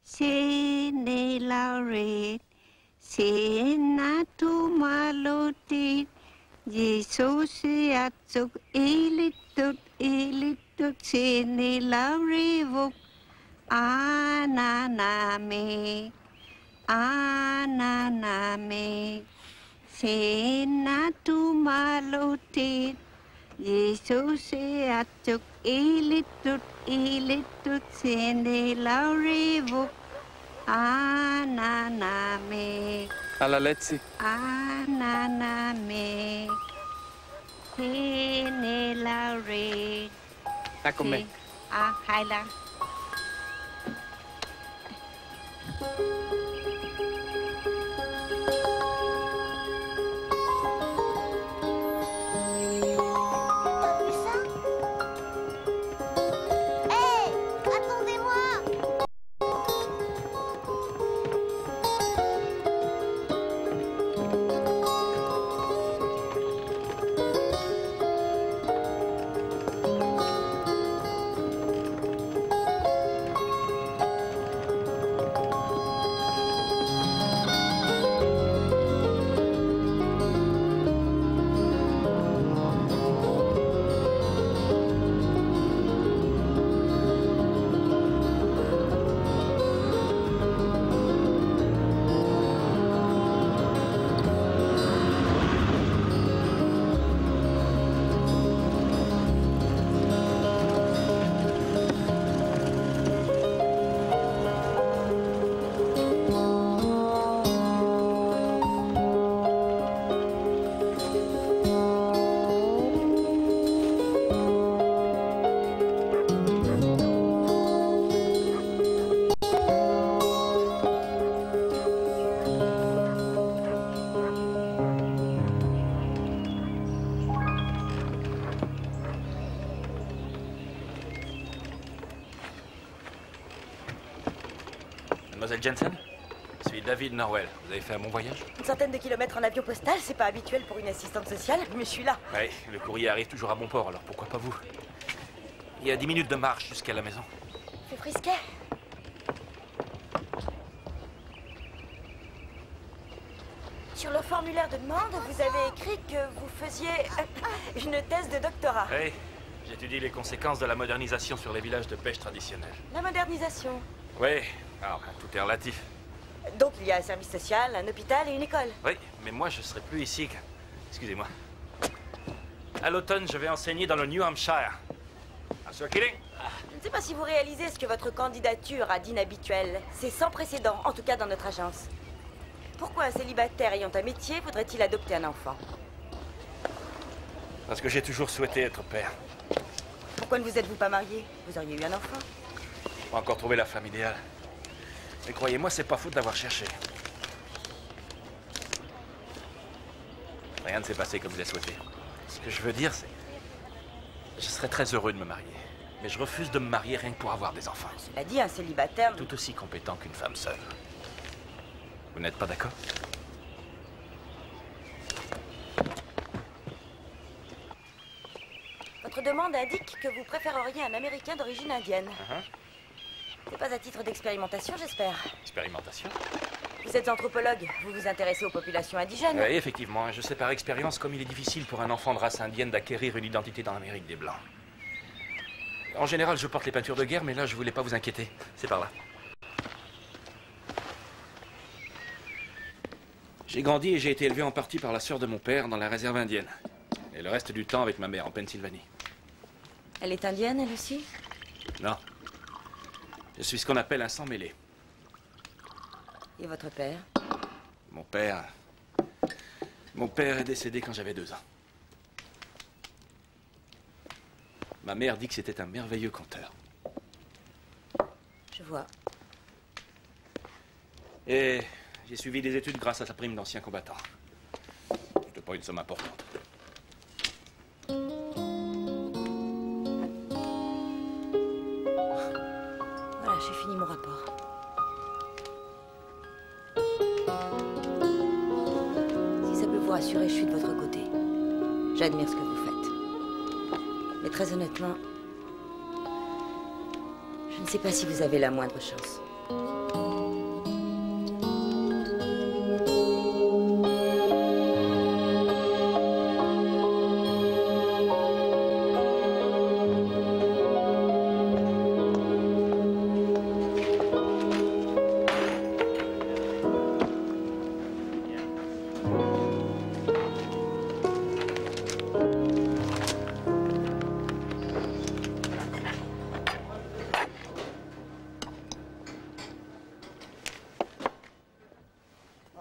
Sene lauret, sena tu malutit, Jesus atsuk ilitut, sene laurevuk, ananame, sena tu malutit, Jesus atsuk ilitut, sene laurevuk, ananame. Alla Lezzi. Ananame. Sene lauret. Eccomi. Hai là. Mademoiselle Jensen, je suis David Norwell. Vous avez fait un bon voyage? Une centaine de kilomètres en avion postal, c'est pas habituel pour une assistante sociale, mais je suis là. Oui, le courrier arrive toujours à bon port, alors pourquoi pas vous? Il y a 10 minutes de marche jusqu'à la maison. C'est frisquet. Sur le formulaire de demande, vous avez écrit que vous faisiez une thèse de doctorat. Oui, j'étudie les conséquences de la modernisation sur les villages de pêche traditionnels. La modernisation? Oui, alors tout est relatif. Donc il y a un service social, un hôpital et une école. Oui, mais moi je serai plus ici. Excusez-moi. À l'automne, je vais enseigner dans le New Hampshire. Sir Killing. Je ne sais pas si vous réalisez ce que votre candidature a d'inhabituel. C'est sans précédent, en tout cas dans notre agence. Pourquoi un célibataire ayant un métier voudrait-il adopter un enfant? Parce que j'ai toujours souhaité être père. Pourquoi ne vous êtes-vous pas marié? Vous auriez eu un enfant. J'ai pas encore trouvé la femme idéale. Mais croyez-moi, c'est pas faute d'avoir cherché. Rien ne s'est passé comme je l'ai souhaité. Ce que je veux dire, c'est... Je serais très heureux de me marier. Mais je refuse de me marier rien que pour avoir des enfants. Cela dit, un célibataire... Tout aussi compétent qu'une femme seule. Vous n'êtes pas d'accord? Votre demande indique que vous préféreriez un Américain d'origine indienne. C'est pas à titre d'expérimentation, j'espère. Expérimentation? Vous êtes anthropologue, vous vous intéressez aux populations indigènes. Oui, effectivement. Je sais par expérience comme il est difficile pour un enfant de race indienne d'acquérir une identité dans l'Amérique des Blancs. En général, je porte les peintures de guerre, mais là, je voulais pas vous inquiéter. C'est par là. J'ai grandi et j'ai été élevé en partie par la sœur de mon père dans la réserve indienne. Et le reste du temps avec ma mère en Pennsylvanie. Elle est indienne, elle aussi? Non. Je suis ce qu'on appelle un sang-mêlé. Et votre père? Mon père est décédé quand j'avais 2 ans. Ma mère dit que c'était un merveilleux conteur. Je vois. Et j'ai suivi des études grâce à sa prime d'ancien combattant. C'était pas une somme importante. Voilà, j'ai fini mon rapport. Si ça peut vous rassurer, je suis de votre côté. J'admire ce que vous faites. Mais très honnêtement, je ne sais pas si vous avez la moindre chance.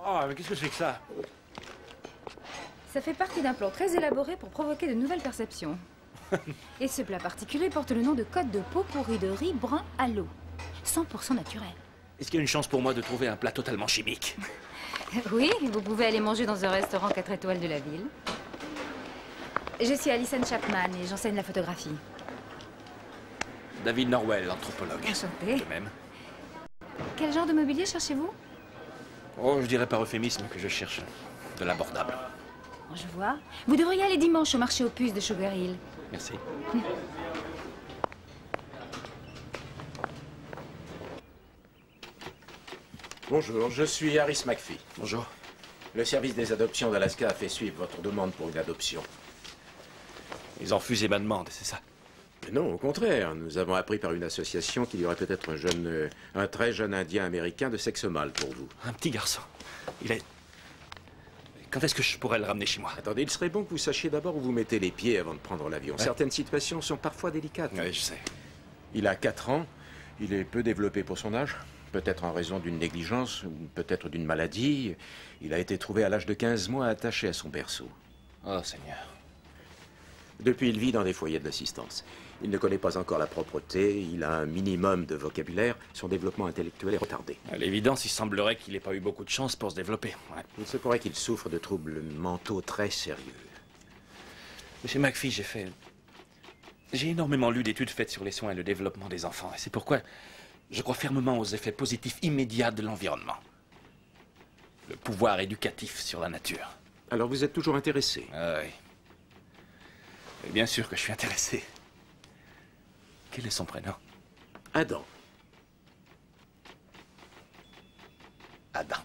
Oh, mais qu'est-ce que c'est que ça? Ça fait partie d'un plan très élaboré pour provoquer de nouvelles perceptions. Et ce plat particulier porte le nom de côte de peau pourrie de riz brun à l'eau. 100% naturel. Est-ce qu'il y a une chance pour moi de trouver un plat totalement chimique? Oui, vous pouvez aller manger dans un restaurant 4 étoiles de la ville. Je suis Alison Chapman et j'enseigne la photographie. David Norwell, anthropologue. Enchantée. De même. Quel genre de mobilier cherchez-vous? Oh, je dirais par euphémisme que je cherche de l'abordable. Oh, je vois. Vous devriez aller dimanche au marché aux puces de Sugar Hill. Merci. Bonjour, je suis Harris McPhee. Bonjour. Le service des adoptions d'Alaska a fait suivre votre demande pour une adoption. Ils ont refusé ma demande, c'est ça? Mais non, au contraire. Nous avons appris par une association qu'il y aurait peut-être un très jeune Indien américain de sexe mâle pour vous. Un petit garçon. Il est... Quand est-ce que je pourrais le ramener chez moi? Attendez, il serait bon que vous sachiez d'abord où vous mettez les pieds avant de prendre l'avion. Ouais. Certaines situations sont parfois délicates. Oui, je sais. Il a 4 ans. Il est peu développé pour son âge. Peut-être en raison d'une négligence ou peut-être d'une maladie. Il a été trouvé à l'âge de 15 mois attaché à son berceau. Oh, Seigneur. Depuis, il vit dans des foyers de l'assistance. Il ne connaît pas encore la propreté, il a un minimum de vocabulaire, son développement intellectuel est retardé. À l'évidence, il semblerait qu'il n'ait pas eu beaucoup de chance pour se développer. Ouais. Il se pourrait qu'il souffre de troubles mentaux très sérieux. Monsieur McPhee, j'ai énormément lu d'études faites sur les soins et le développement des enfants. Et c'est pourquoi je crois fermement aux effets positifs immédiats de l'environnement. Le pouvoir éducatif sur la nature. Alors vous êtes toujours intéressé? Ah oui. Et bien sûr que je suis intéressé. Quel est son prénom? Adam. Adam.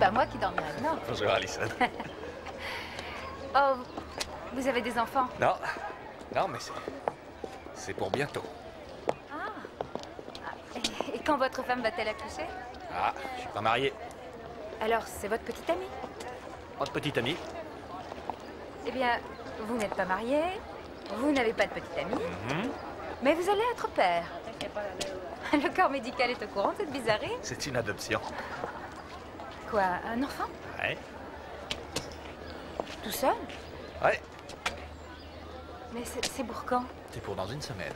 Pas moi qui dormirai là. Bonjour, Alison. Oh, vous avez des enfants? Non, non, mais c'est pour bientôt. Et quand votre femme va-t-elle accoucher? Ah, je suis pas marié. Alors, c'est votre petite amie? Votre petite amie? Eh bien, vous n'êtes pas marié, vous n'avez pas de petite amie, mais vous allez être père. Le corps médical est au courant de cette bizarrerie? C'est une adoption. Quoi, un enfant? Ouais. Tout seul? Ouais. Mais c'est pour quand? C'est pour dans une semaine.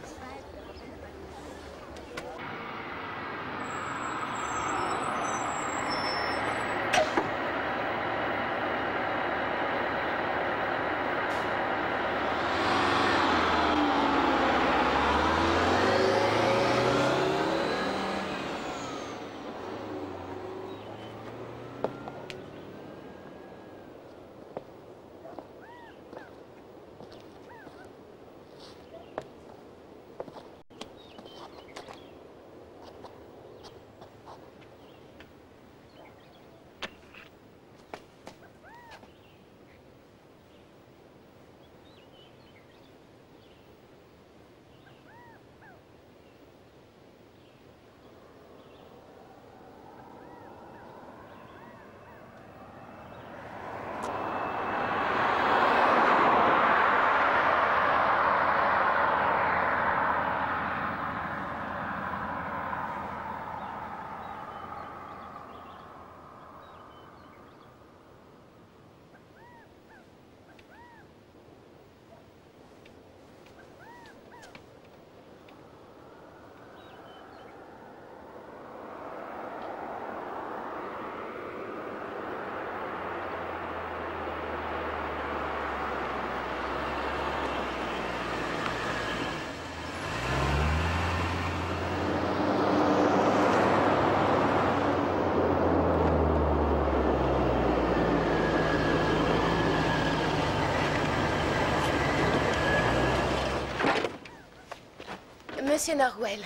Monsieur Norwell.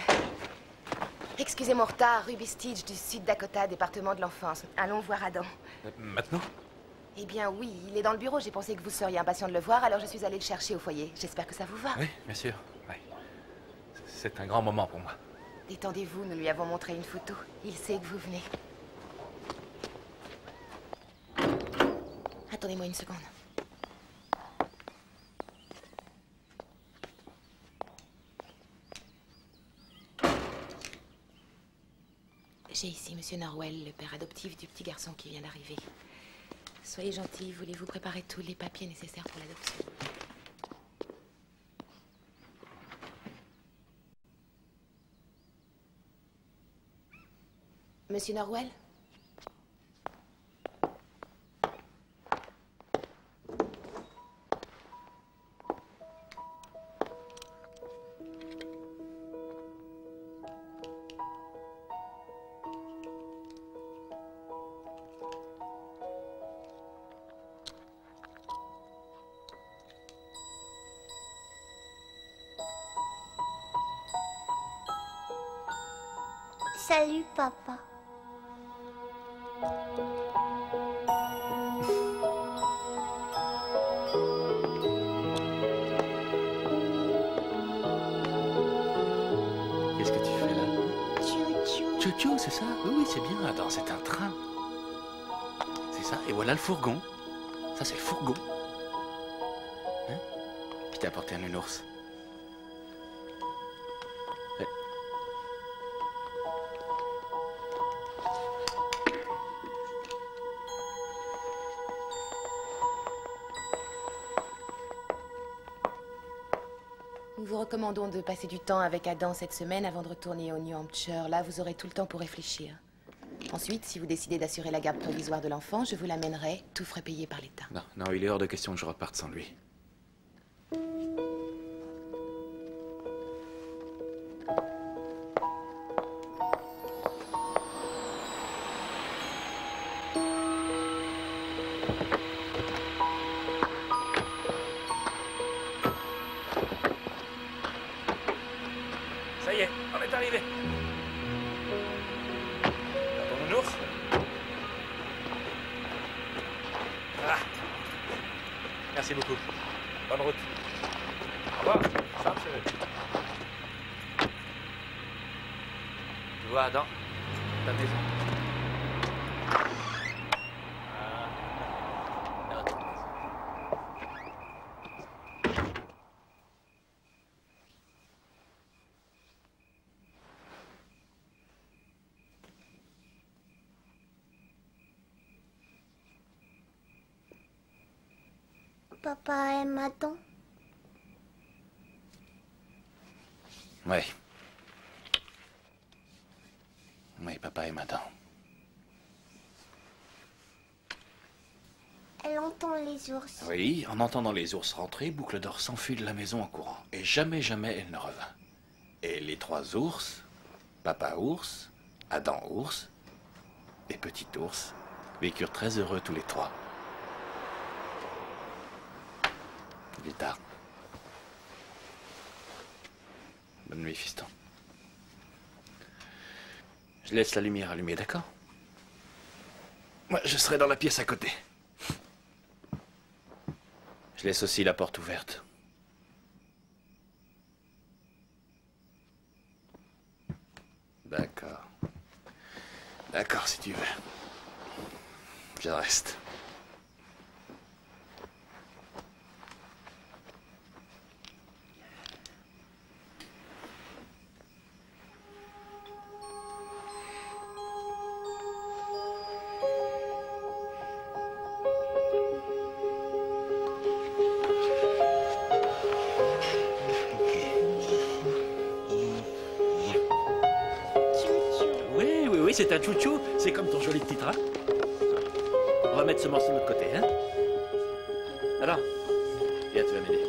Excusez mon retard, Ruby Stitch du Sud Dakota, département de l'enfance. Allons voir Adam. Maintenant? Eh bien oui, il est dans le bureau. J'ai pensé que vous seriez impatient de le voir, alors je suis allée le chercher au foyer. J'espère que ça vous va. Oui, bien sûr. Oui. C'est un grand moment pour moi. Détendez-vous, nous lui avons montré une photo. Il sait que vous venez. Attendez-moi une seconde. J'ai ici Monsieur Norwell, le père adoptif du petit garçon qui vient d'arriver. Soyez gentil, voulez-vous préparer tous les papiers nécessaires pour l'adoption? Monsieur Norwell? Salut, papa. Qu'est-ce que tu fais là? Tchou-tchou. Tchou-tchou, c'est ça? Oui, oui, c'est bien. Attends, c'est un train. C'est ça. Et voilà le fourgon. Ça, c'est le fourgon. Hein? Je t'ai apporté un nounours. Ouais. Nous vous recommandons de passer du temps avec Adam cette semaine avant de retourner au New Hampshire. Là, vous aurez tout le temps pour réfléchir. Ensuite, si vous décidez d'assurer la garde provisoire de l'enfant, je vous l'amènerai, tout frais payé par l'État. Non, non, il est hors de question que je reparte sans lui. Ça y est, on est arrivé. Ton nounours? Ah. Merci beaucoup. Bonne route. Au revoir. Ciao, chérie. Tu vois, Adam, ta maison. Notre maison. Papa aime Adam. Oui. Oui, papa et Adam. Elle entend les ours. Oui, en entendant les ours rentrer, Boucle d'Or s'enfuit de la maison en courant. Et jamais, jamais elle ne revint. Et les trois ours, papa ours, Adam ours et petit ours, vécurent très heureux tous les trois. Il est tard. Bonne nuit, fiston. Je laisse la lumière allumée, d'accord? Moi, je serai dans la pièce à côté. Je laisse aussi la porte ouverte. D'accord. D'accord, si tu veux. Je reste. Oui, oui, oui, c'est un chouchou. C'est comme ton joli petit train. On va mettre ce morceau de l'autre côté, hein? Alors, viens, tu vas m'aider.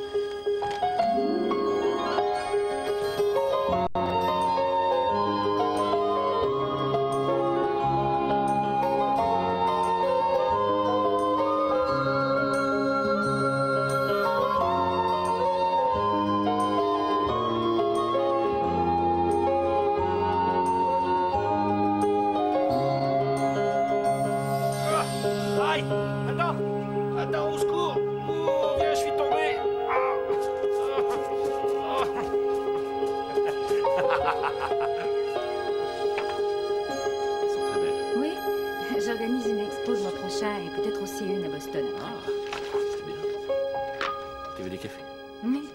sont très belles. Oui, j'organise une expo le mois prochain et peut-être aussi une à Boston. Ah, c'est bien. Tu veux des cafés? Oui.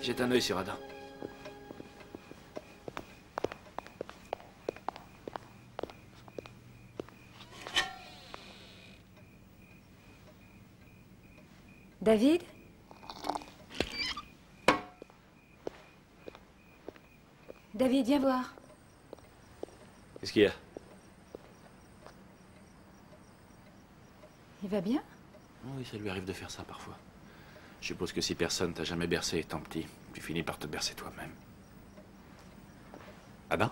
Jette un œil sur Adam. David? David, viens voir. Qu'est-ce qu'il y a? Il va bien? Oui, ça lui arrive de faire ça parfois. Je suppose que si personne t'a jamais bercé étant petit, tu finis par te bercer toi-même. Adam?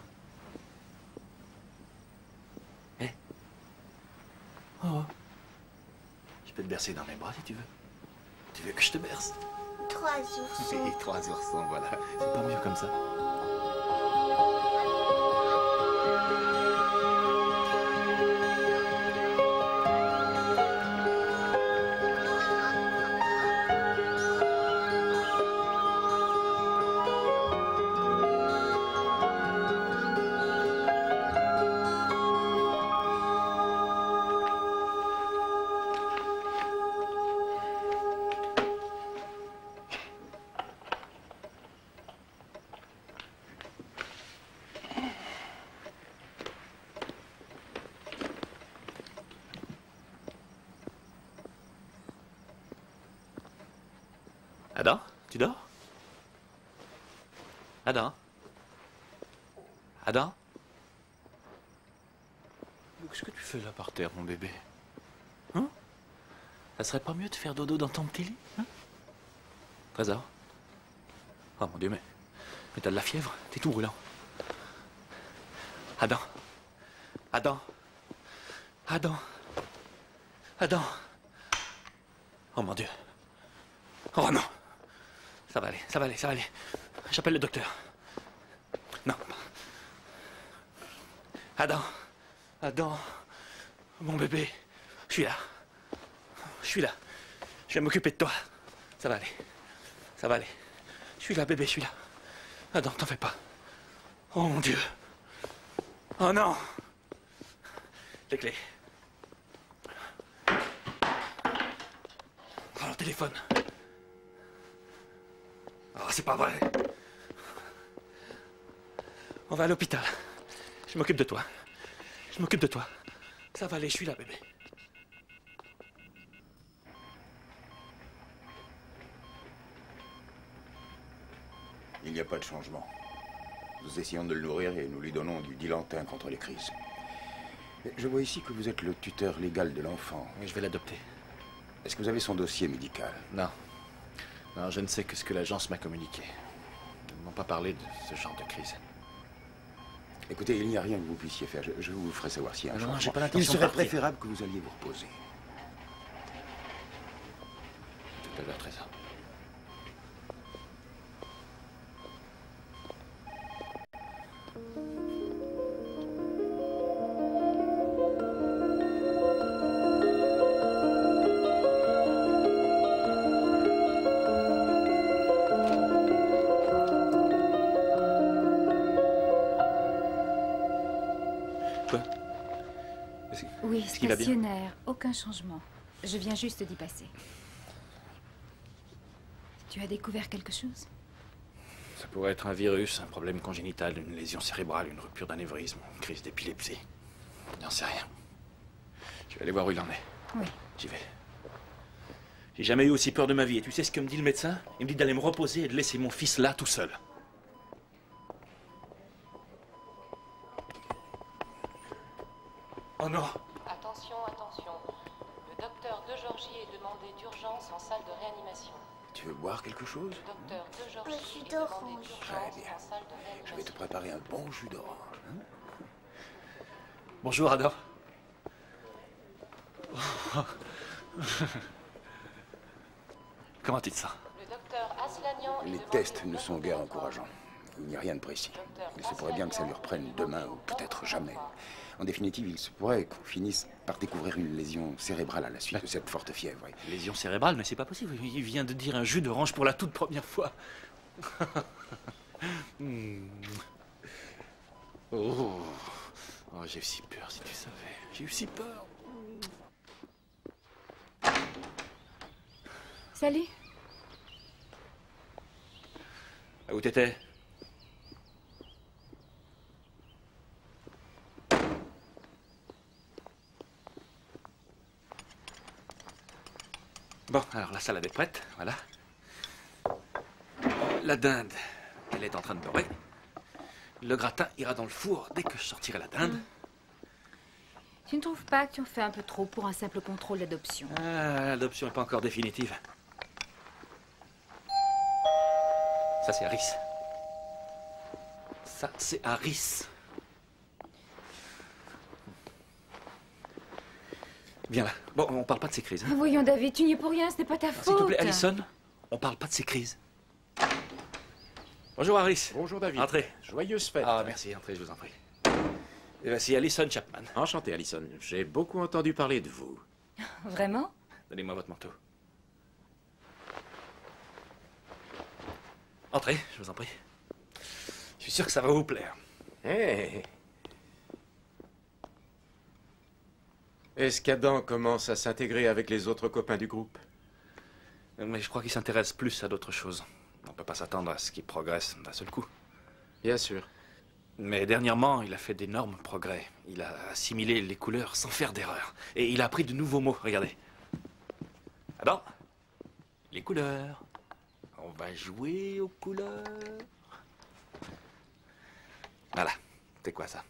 Eh? Oh. Je peux te bercer dans mes bras si tu veux. Tu veux que je te berce? 3 oursons. Oui, 3 oursons, voilà. C'est pas mieux comme ça. Adam, tu dors? Adam? Adam? Qu'est-ce que tu fais là par terre, mon bébé? Hein? Ça serait pas mieux de faire dodo dans ton petit lit? Hein? Trésor? Oh mon Dieu, mais t'as de la fièvre, t'es tout brûlant. Adam? Adam? Adam? Adam? Oh mon Dieu. Oh non! Ça va aller, ça va aller, ça va aller. J'appelle le docteur. Non. Adam. Adam. Mon bébé. Je suis là. Je suis là. Je vais m'occuper de toi. Ça va aller. Ça va aller. Je suis là, bébé, je suis là. Adam, t'en fais pas. Oh mon Dieu. Oh non. Les clés. Prends le téléphone. Oh, c'est pas vrai. On va à l'hôpital. Je m'occupe de toi. Je m'occupe de toi. Ça va aller, je suis là, bébé. Il n'y a pas de changement. Nous essayons de le nourrir et nous lui donnons du dilantin contre les crises. Je vois ici que vous êtes le tuteur légal de l'enfant. Oui, je vais l'adopter. Est-ce que vous avez son dossier médical? Non. Non, je ne sais que ce que l'agence m'a communiqué. Ils ne m'ont pas parlé de ce genre de crise. Écoutez, il n'y a rien que vous puissiez faire. Je vous ferai savoir s'il y a un Non, changement. j'ai pas l'intention Il de serait partir. préférable que vous alliez vous reposer. Tout à l'heure, Trésor. Quoi? Oui, Est-ce qu'il va bien? stationnaire, aucun changement. Je viens juste d'y passer. Tu as découvert quelque chose? Ça pourrait être un virus, un problème congénital, une lésion cérébrale, une rupture d'anévrisme, une crise d'épilepsie. J'en sais rien. Je vais aller voir où il en est. Oui. J'y vais. J'ai jamais eu aussi peur de ma vie. Et tu sais ce que me dit le médecin? Il me dit d'aller me reposer et de laisser mon fils là tout seul. Oh non! Attention, attention. Le docteur De Georgie est demandé d'urgence en salle de réanimation. Tu veux boire quelque chose? Le docteur De Un Georgie jus est demandé d'orange. d'urgence Très bien. en salle de Je vais te réanimation. préparer un bon jus d'orange. Hein? Bonjour, Adam. Comment tu te sens? Le docteur Aslanian est Les demandé tests de ne sont guère encourageants. Il n'y a rien de précis. Il se pourrait bien que ça lui reprenne demain ou peut-être jamais. En définitive, il se pourrait qu'on finisse par découvrir une lésion cérébrale à la suite de cette forte fièvre. Oui. Lésion cérébrale, mais c'est pas possible. Il vient de dire un jus d'orange pour la toute première fois. Oh, oh j'ai eu si peur, si tu savais. J'ai eu si peur. Salut. Où t'étais? Bon, alors la salade est prête, voilà. La dinde, elle est en train de dorer. Le gratin ira dans le four dès que je sortirai la dinde. Tu ne trouves pas que tu en fais un peu trop pour un simple contrôle d'adoption? Ah, l'adoption n'est pas encore définitive. Ça, c'est Harris. Ça, c'est Harris. Viens là. Bon, on parle pas de ces crises. Hein. Voyons, David, tu n'y es pour rien, ce n'est pas ta faute. S'il te plaît, Allison, on parle pas de ces crises. Bonjour, Harris. Bonjour, David. Entrez. Joyeuse fête. Ah, merci, entrez, je vous en prie. Et voici Allison Chapman. Enchanté, Allison. J'ai beaucoup entendu parler de vous. Vraiment? Donnez-moi votre manteau. Entrez, je vous en prie. Je suis sûr que ça va vous plaire. Hey. Est-ce qu'Adam commence à s'intégrer avec les autres copains du groupe? Mais je crois qu'il s'intéresse plus à d'autres choses. On ne peut pas s'attendre à ce qu'il progresse d'un seul coup. Bien sûr. Mais dernièrement, il a fait d'énormes progrès. Il a assimilé les couleurs sans faire d'erreur. Et il a appris de nouveaux mots, regardez. Adam, les couleurs. On va jouer aux couleurs. Voilà, c'est quoi ça?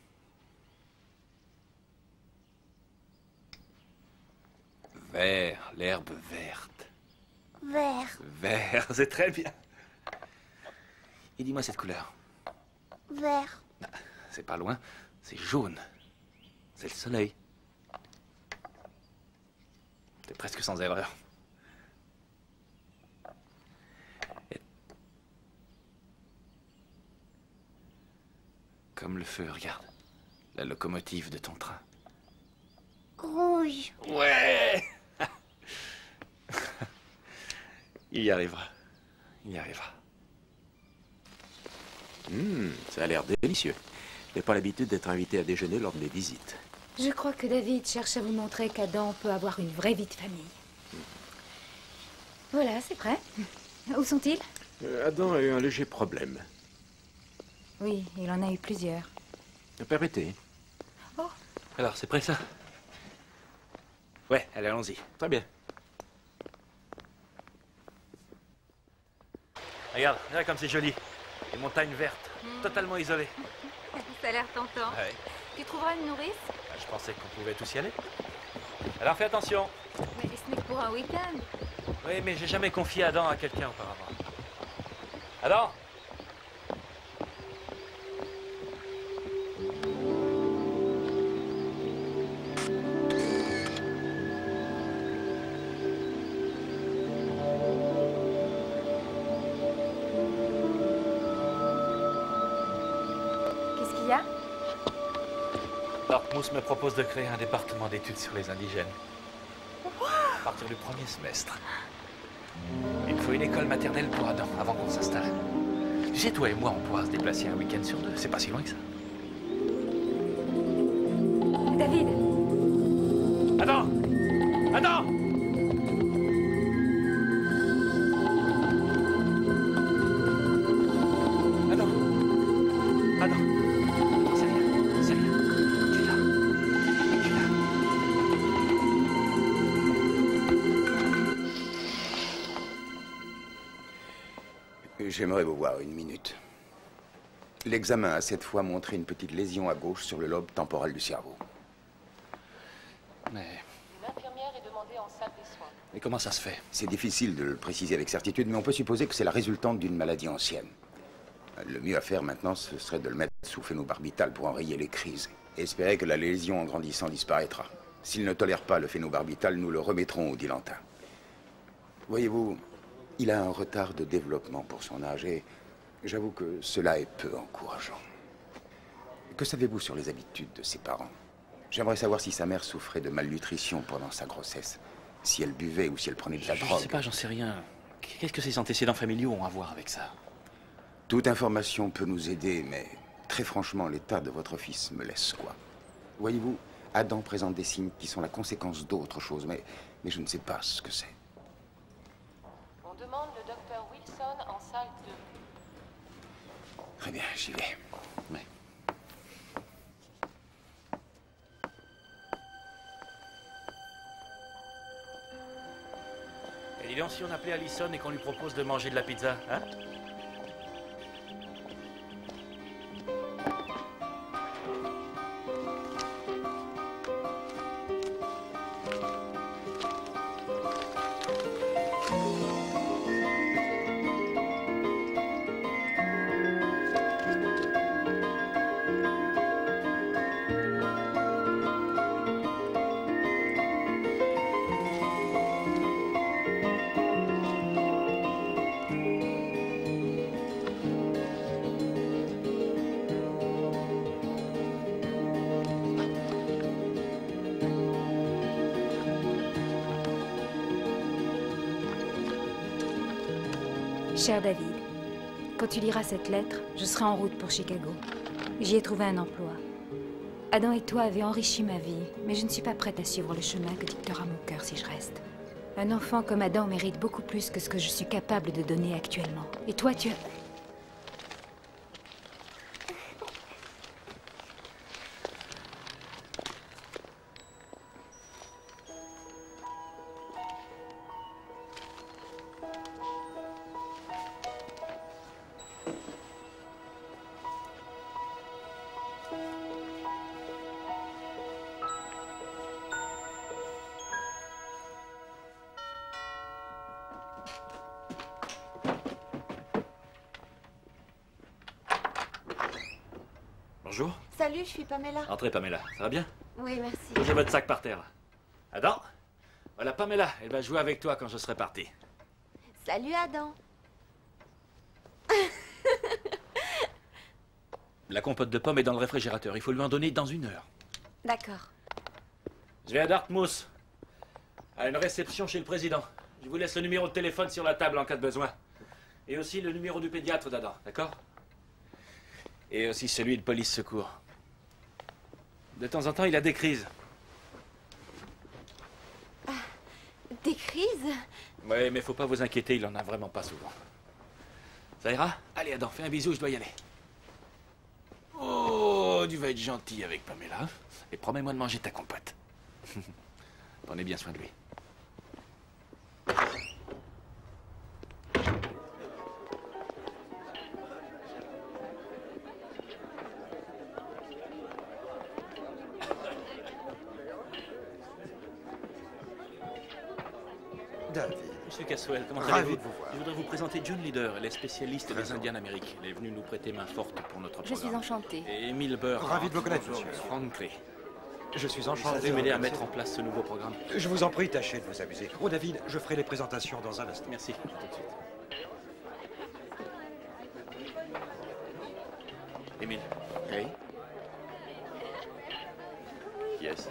Vert, l'herbe verte. Vert. Vert, c'est très bien. Et dis-moi cette couleur. Vert. C'est pas loin, c'est jaune. C'est le soleil. C'est presque sans erreur. Et... Comme le feu, regarde. La locomotive de ton train. Rouge. Ouais. Il y arrivera. Il y arrivera. Ça a l'air délicieux. Je n'ai pas l'habitude d'être invité à déjeuner lors de mes visites. Je crois que David cherche à vous montrer qu'Adam peut avoir une vraie vie de famille. Voilà, c'est prêt. Où sont-ils? Adam a eu un léger problème. Oui, il en a eu plusieurs. Permettez. Oh, Alors, c'est prêt ça? Ouais, allez, allons-y. Très bien. Regarde, regarde comme c'est joli. Les montagnes vertes, totalement isolées. ça a l'air tentant. Ouais. Tu trouveras une nourrice? Je pensais qu'on pouvait tous y aller. Alors fais attention. Mais ce n'est que pour un week-end. Oui, mais j'ai jamais confié Adam à quelqu'un auparavant. Adam! Qu'est-ce qu'il y a? Dartmouth me propose de créer un département d'études sur les indigènes. À partir du premier semestre. Il faut une école maternelle pour Adam avant qu'on s'installe. Tu sais, toi et moi, on pourra se déplacer un week-end sur deux. C'est pas si loin que ça. David! Adam! Adam! Adam! Adam! C'est rien, c'est rien. Tu es là. Tu es là. J'aimerais vous voir une minute. L'examen a cette fois montré une petite lésion à gauche sur le lobe temporal du cerveau. Mais Une infirmière est demandée en salle des soins. comment ça se fait? C'est difficile de le préciser avec certitude, mais on peut supposer que c'est la résultante d'une maladie ancienne. Le mieux à faire maintenant, ce serait de le mettre sous phénobarbital pour enrayer les crises. Et espérer que la lésion en grandissant disparaîtra. S'il ne tolère pas le phénobarbital, nous le remettrons au dilantin. Voyez-vous, il a un retard de développement pour son âge et j'avoue que cela est peu encourageant. Que savez-vous sur les habitudes de ses parents? J'aimerais savoir si sa mère souffrait de malnutrition pendant sa grossesse. Si elle buvait ou si elle prenait de la Je drogue. sais pas, j'en sais rien. Qu'est-ce que ces antécédents familiaux ont à voir avec ça? Toute information peut nous aider, mais Très franchement, l'état de votre fils me laisse quoi. Voyez-vous, Adam présente des signes qui sont la conséquence d'autre chose, mais je ne sais pas ce que c'est. On demande le docteur Wilson en salle 2. Très bien, j'y vais. Ouais. Et dis donc, si on appelait Allison et qu'on lui propose de manger de la pizza, hein? Cher David, quand tu liras cette lettre, je serai en route pour Chicago. J'y ai trouvé un emploi. Adam et toi avez enrichi ma vie, mais je ne suis pas prête à suivre le chemin que dictera mon cœur si je reste. Un enfant comme Adam mérite beaucoup plus que ce que je suis capable de donner actuellement. Et toi, tu... Bonjour. Salut, je suis Pamela. Entrez, Pamela. Ça va bien? Oui, merci. Posez votre sac par terre, là. Adam? Voilà Pamela. Elle va jouer avec toi quand je serai parti. Salut, Adam. La compote de pommes est dans le réfrigérateur. Il faut lui en donner dans 1 heure. D'accord. Je vais à Dartmouth. À une réception chez le président. Je vous laisse le numéro de téléphone sur la table en cas de besoin. Et aussi le numéro du pédiatre d'Adam, d'accord? Et aussi celui de police secours. De temps en temps, il a des crises. Des crises? Oui, mais faut pas vous inquiéter, il en a vraiment pas souvent. Ça ira? Allez, Adam, fais un bisou, je dois y aller. Oh, tu vas être gentil avec Pamela. Et promets-moi de manger ta compote. Prenez bien soin de lui. David. Monsieur Caswell, comment Ravi allez-vous? de vous voir. Je voudrais vous présenter John Leader, elle est spécialiste des Indiens d'Amérique. Elle est venue nous prêter main forte pour notre Je suis programme. enchantée. Et Emile Burr. Ravi de vous connaître, monsieur. Frank Clay. Je suis Vous enchanté. savez m'aider à mettre en place ce nouveau programme. Je vous en prie, tâchez de vous amuser. Oh, David, je ferai les présentations dans un instant. Merci, à tout de suite. Emile. Oui. Qui est-ce?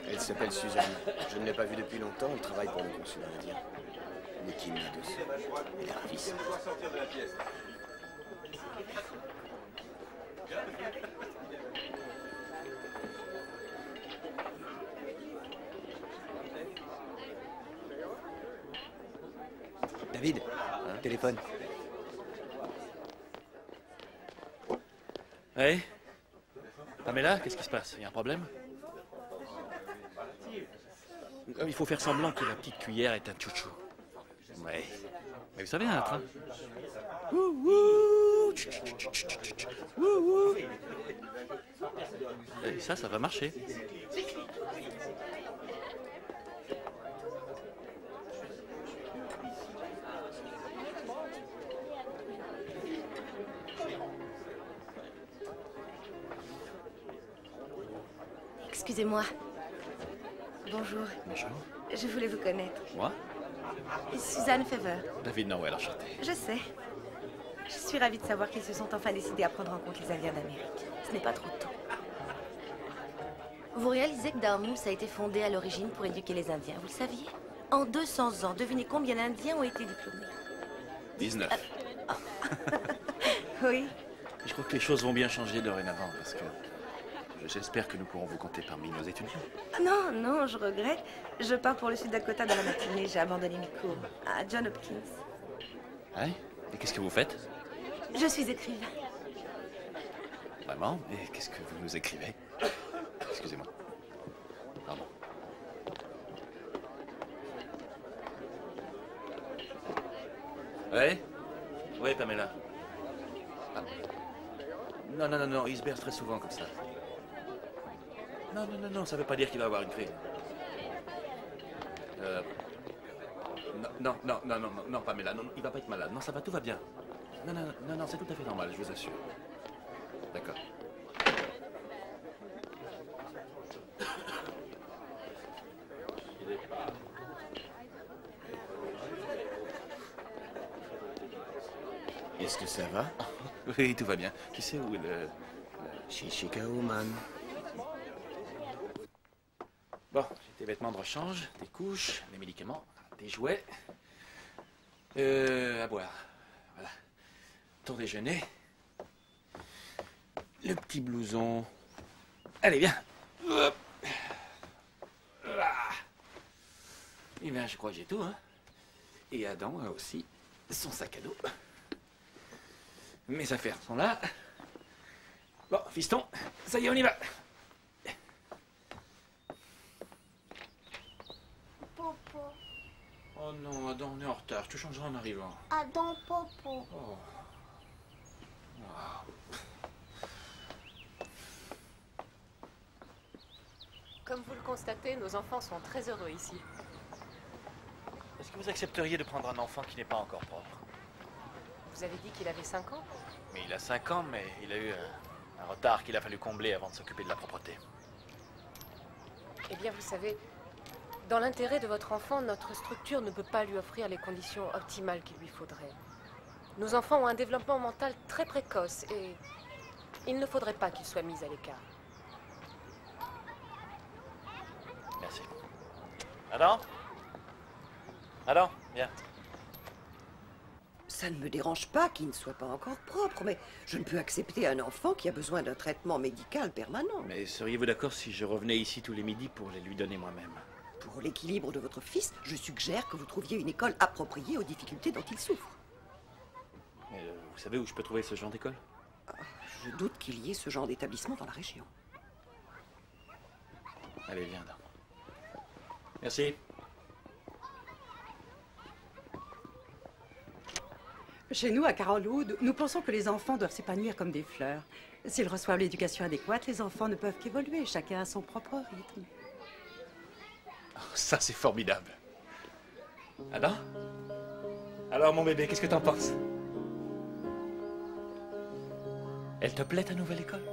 Elle s'appelle Suzanne. Je ne l'ai pas vue depuis longtemps. Elle travaille pour le consulat indien. Nicky Nados. Elle est ravissante. David, téléphone. Oui. Pamela, qu'est-ce qui se passe? Il y a un problème? Il faut faire semblant que la petite cuillère est un tchouchou. Ouais. Mais vous savez, un train. Et ça va marcher. Excusez-moi. Bonjour. Bonjour. Je voulais vous connaître. Moi? Suzanne Fever. David Nowell, enchanté. Je sais. Je suis ravie de savoir qu'ils se sont enfin décidés à prendre en compte les Indiens d'Amérique. Ce n'est pas trop tôt. Vous réalisez que Dartmouth a été fondé à l'origine pour éduquer les Indiens, vous le saviez? En 200 ans, devinez combien d'Indiens ont été diplômés? 19. Oui. Je crois que les choses vont bien changer dorénavant, parce que j'espère que nous pourrons vous compter parmi nos étudiants. Non, non, je regrette. Je pars pour le Sud Dakota dans la matinée. J'ai abandonné mes cours à John Hopkins. Ouais? Et qu'est-ce que vous faites? Je suis écrivain. Vraiment? Et qu'est-ce que vous nous écrivez? Excusez-moi. Pardon. Ouais? Oui, Pamela. Ah. Non, non, non, non, il se berce très souvent comme ça. Non, non, non, non, ça veut pas dire qu'il va avoir une crise. Non, non, non, non, non, non, Pamela, non, il va pas être malade. Non, ça va, tout va bien. Non, non, non, non, c'est tout à fait normal, je vous assure. D'accord. Est-ce que ça va? Oui, tout va bien. Tu sais où est le... Chez Chicago, man. Bon, j'ai tes vêtements de rechange, des couches, des médicaments, des jouets. À boire. Voilà. Ton déjeuner. Le petit blouson. Allez, viens. Hop. Ah. Eh bien, je crois que j'ai tout, hein. Et Adam a aussi son sac à dos. Mes affaires sont là. Bon, fiston, ça y est, on y va. Popo. Oh non, Adam, on est en retard. Je te changerai en arrivant. Adam, Popo. Oh. Comme vous le constatez, nos enfants sont très heureux ici. Est-ce que vous accepteriez de prendre un enfant qui n'est pas encore propre? Vous avez dit qu'il avait 5 ans? Mais il a 5 ans, mais il a eu un retard qu'il a fallu combler avant de s'occuper de la propreté. Eh bien, vous savez, dans l'intérêt de votre enfant, notre structure ne peut pas lui offrir les conditions optimales qu'il lui faudrait. Nos enfants ont un développement mental très précoce et il ne faudrait pas qu'ils soient mis à l'écart. Merci. Adam? Adam, viens. Ça ne me dérange pas qu'il ne soit pas encore propre, mais je ne peux accepter un enfant qui a besoin d'un traitement médical permanent. Mais seriez-vous d'accord si je revenais ici tous les midis pour les lui donner moi-même? Pour l'équilibre de votre fils, je suggère que vous trouviez une école appropriée aux difficultés dont il souffre. Mais, vous savez où je peux trouver ce genre d'école? Je doute qu'il y ait ce genre d'établissement dans la région. Allez, viens, Adam. Merci. Chez nous, à Carolwood, nous pensons que les enfants doivent s'épanouir comme des fleurs. S'ils reçoivent l'éducation adéquate, les enfants ne peuvent qu'évoluer, chacun à son propre rythme. Oh, ça, c'est formidable. Adam? Alors, mon bébé, qu'est-ce que t'en penses? Elle te plaît, ta nouvelle école?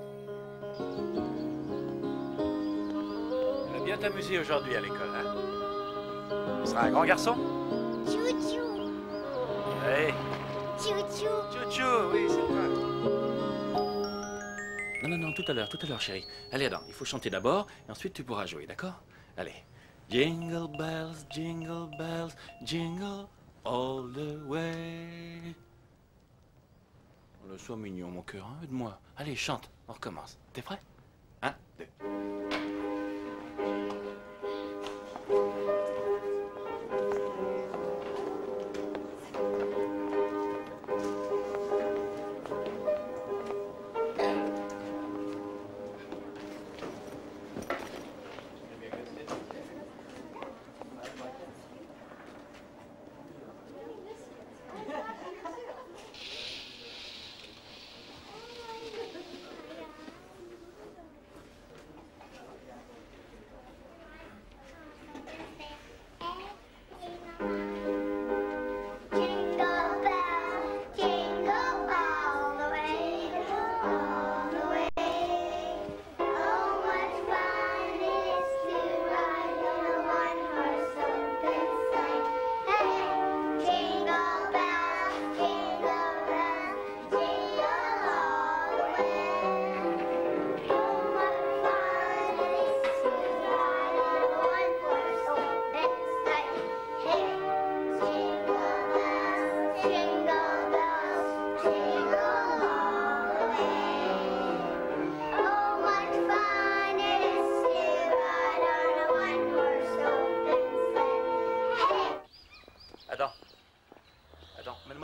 Tu vas bien t'amuser aujourd'hui à l'école, hein? Tu seras un grand garçon? Chou-chou. Hey. Chou-chou. Chou-chou, oui, c'est vrai. Non, non, non, tout à l'heure, chérie. Allez, Adam, il faut chanter d'abord, et ensuite tu pourras jouer, d'accord? Allez. Jingle bells, jingle all the way. Oh, sois mignon, mon cœur, hein? Aide-moi. Allez, chante, on recommence. T'es prêt? 1, 2.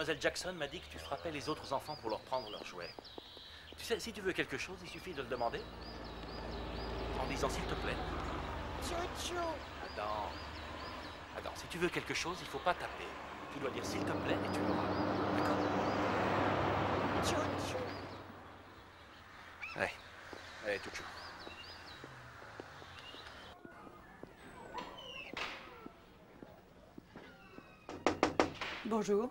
Mademoiselle Jackson m'a dit que tu frappais les autres enfants pour leur prendre leurs jouets. Tu sais, si tu veux quelque chose, il suffit de le demander. En disant s'il te plaît. Chou-chou. Adam, si tu veux quelque chose, il faut pas taper. Tu dois dire s'il te plaît et tu l'auras. D'accord? Chou-chou. Allez, Chouchou. Bonjour.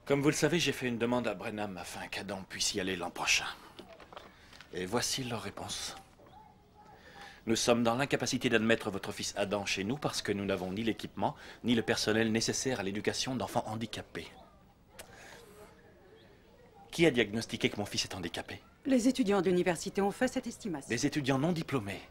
Comme vous le savez, j'ai fait une demande à Brenham afin qu'Adam puisse y aller l'an prochain. Et voici leur réponse. Nous sommes dans l'incapacité d'admettre votre fils Adam chez nous parce que nous n'avons ni l'équipement, ni le personnel nécessaire à l'éducation d'enfants handicapés. Qui a diagnostiqué que mon fils est handicapé? Les étudiants de l'université ont fait cette estimation. Des étudiants non diplômés.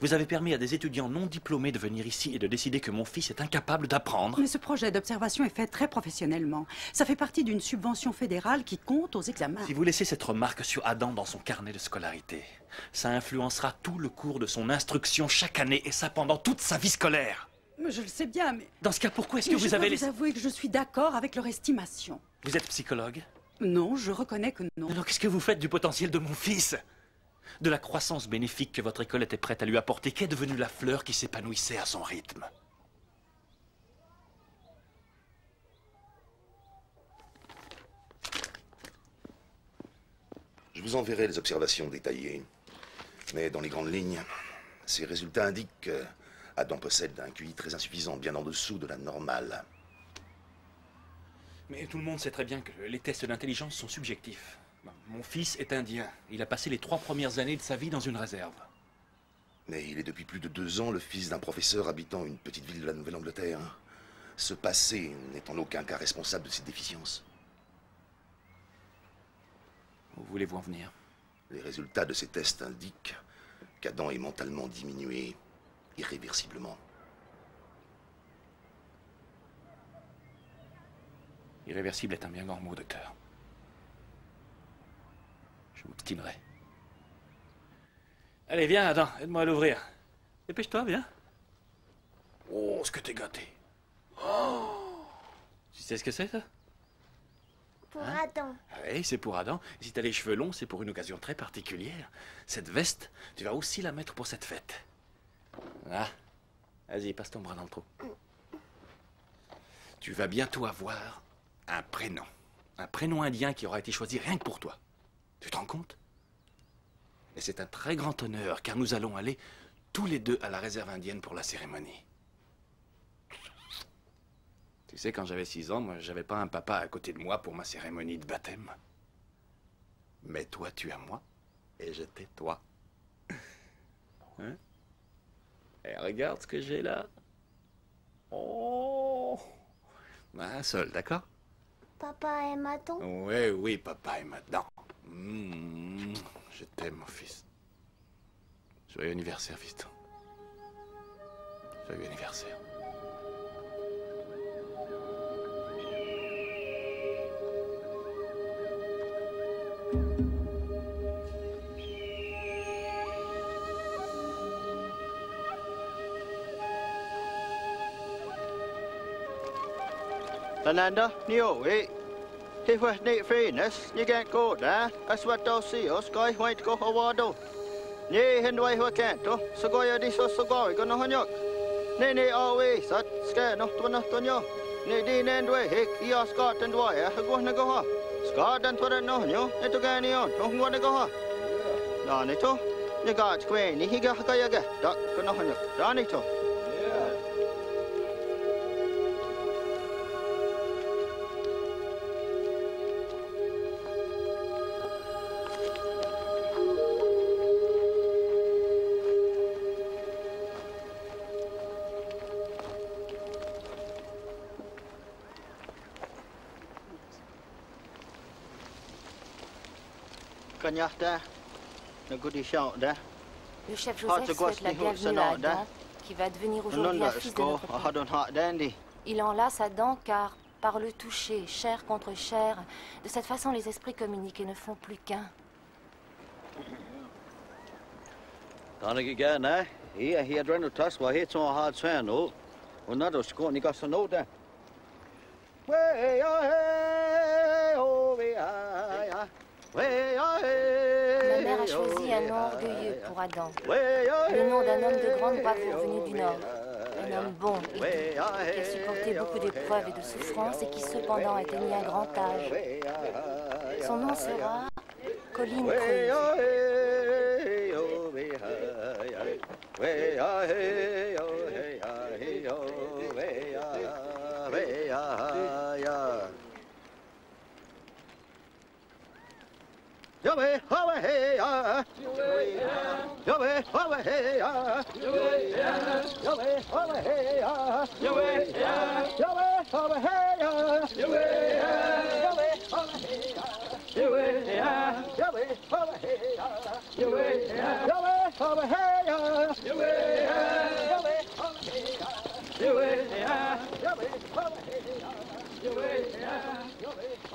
Vous avez permis à des étudiants non diplômés de venir ici et de décider que mon fils est incapable d'apprendre. Mais ce projet d'observation est fait très professionnellement. Ça fait partie d'une subvention fédérale qui compte aux examens. Si vous laissez cette remarque sur Adam dans son carnet de scolarité, ça influencera tout le cours de son instruction chaque année et ça pendant toute sa vie scolaire. Mais je le sais bien, mais... Dans ce cas, pourquoi est-ce que vous avez laissé... Je dois vous avouer que je suis d'accord avec leur estimation. Vous êtes psychologue? Non, je reconnais que non. Alors qu'est-ce que vous faites du potentiel de mon fils? De la croissance bénéfique que votre école était prête à lui apporter, qu'est devenue la fleur qui s'épanouissait à son rythme? Je vous enverrai les observations détaillées. Mais dans les grandes lignes, ces résultats indiquent que Adam possède un QI très insuffisant, bien en dessous de la normale. Mais tout le monde sait très bien que les tests d'intelligence sont subjectifs. Mon fils est indien. Il a passé les 3 premières années de sa vie dans une réserve. Mais il est depuis plus de 2 ans le fils d'un professeur habitant une petite ville de la Nouvelle-Angleterre. Ce passé n'est en aucun cas responsable de cette déficience. Où voulez-vous en venir? Les résultats de ces tests indiquent qu'Adam est mentalement diminué irréversiblement. Irréversible est un bien grand mot, docteur. Je m'obstinerai. Allez, viens, Adam, aide-moi à l'ouvrir. Dépêche-toi, viens. Oh, ce que t'es gâté. Oh. Tu sais ce que c'est, ça? Pour Adam. Oui, c'est pour Adam. Et si t'as les cheveux longs, c'est pour une occasion très particulière. Cette veste, tu vas aussi la mettre pour cette fête. Ah, vas-y, passe ton bras dans le trou. Tu vas bientôt avoir un prénom. Un prénom indien qui aura été choisi rien que pour toi. Tu te rends compte? Et c'est un très grand honneur, car nous allons aller tous les deux à la réserve indienne pour la cérémonie. Tu sais, quand j'avais 6 ans, moi, j'avais pas un papa à côté de moi pour ma cérémonie de baptême. Mais toi, tu as moi, et je t'ai toi. Hein? Et regarde ce que j'ai là. Oh! Un seul, d'accord? Papa aime Adam? Oui, oui, papa aime Adam. Je t'aime, mon fils. Joyeux anniversaire, fiston. Joyeux anniversaire. Ananda, Neo, eh? Thế phải nị Venus, như gạn cô đã, aswato sios, coi hoài cô hawado. Nhi hình hoài hoa kẹn to, so gọi đi so gọi có nó hoa nhọc. Nị always, sat, skè nó tuần nhọ. Nị đi nên đuôi hik, ia Scotland đuôi, hagwa na go ha. Scotland tuần nó nhọ, nị to gani on, nó hua na go ha. Đó nị to, nị gạt quên, nị higa hakaya gẹ, đó có nó hoa nhọc, đó nị to. Le chef Joseph souhaite la bienvenue à Adam, qui va devenir aujourd'hui un fils de notre père. Il enlace Adam car, par le toucher, chair contre chair, de cette façon les esprits communiquent et ne font plus qu'un. Ma mère a choisi un nom orgueilleux pour Adam. Le nom d'un homme de grande bravoure venu du Nord. Un homme bon et doux, qui a supporté beaucoup d'épreuves et de souffrances et qui cependant atteignit un grand âge. Son nom sera Colin Creuse.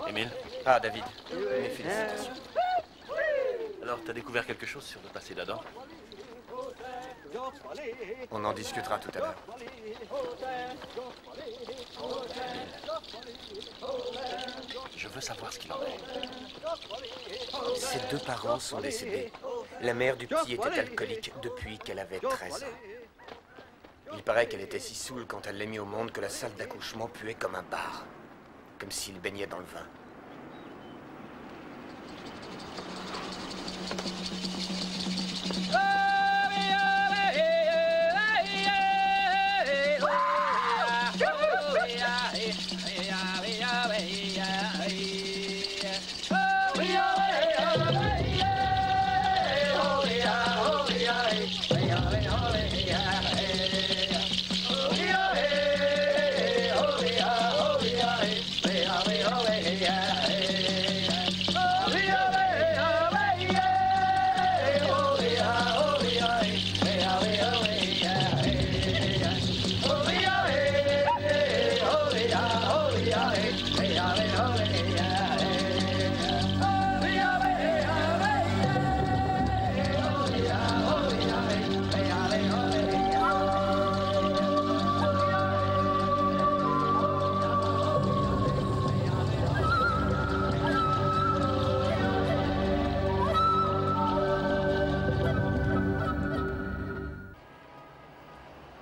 Émile? Ah, David, mes félicitations. Alors, t'as découvert quelque chose sur le passé d'Adam? On en discutera tout à l'heure. Je veux savoir ce qu'il en est. Ses deux parents sont décédés. La mère du petit était alcoolique depuis qu'elle avait 13 ans. Il paraît qu'elle était si saoule quand elle l'a mis au monde que la salle d'accouchement puait comme un bar. Comme s'il baignait dans le vin.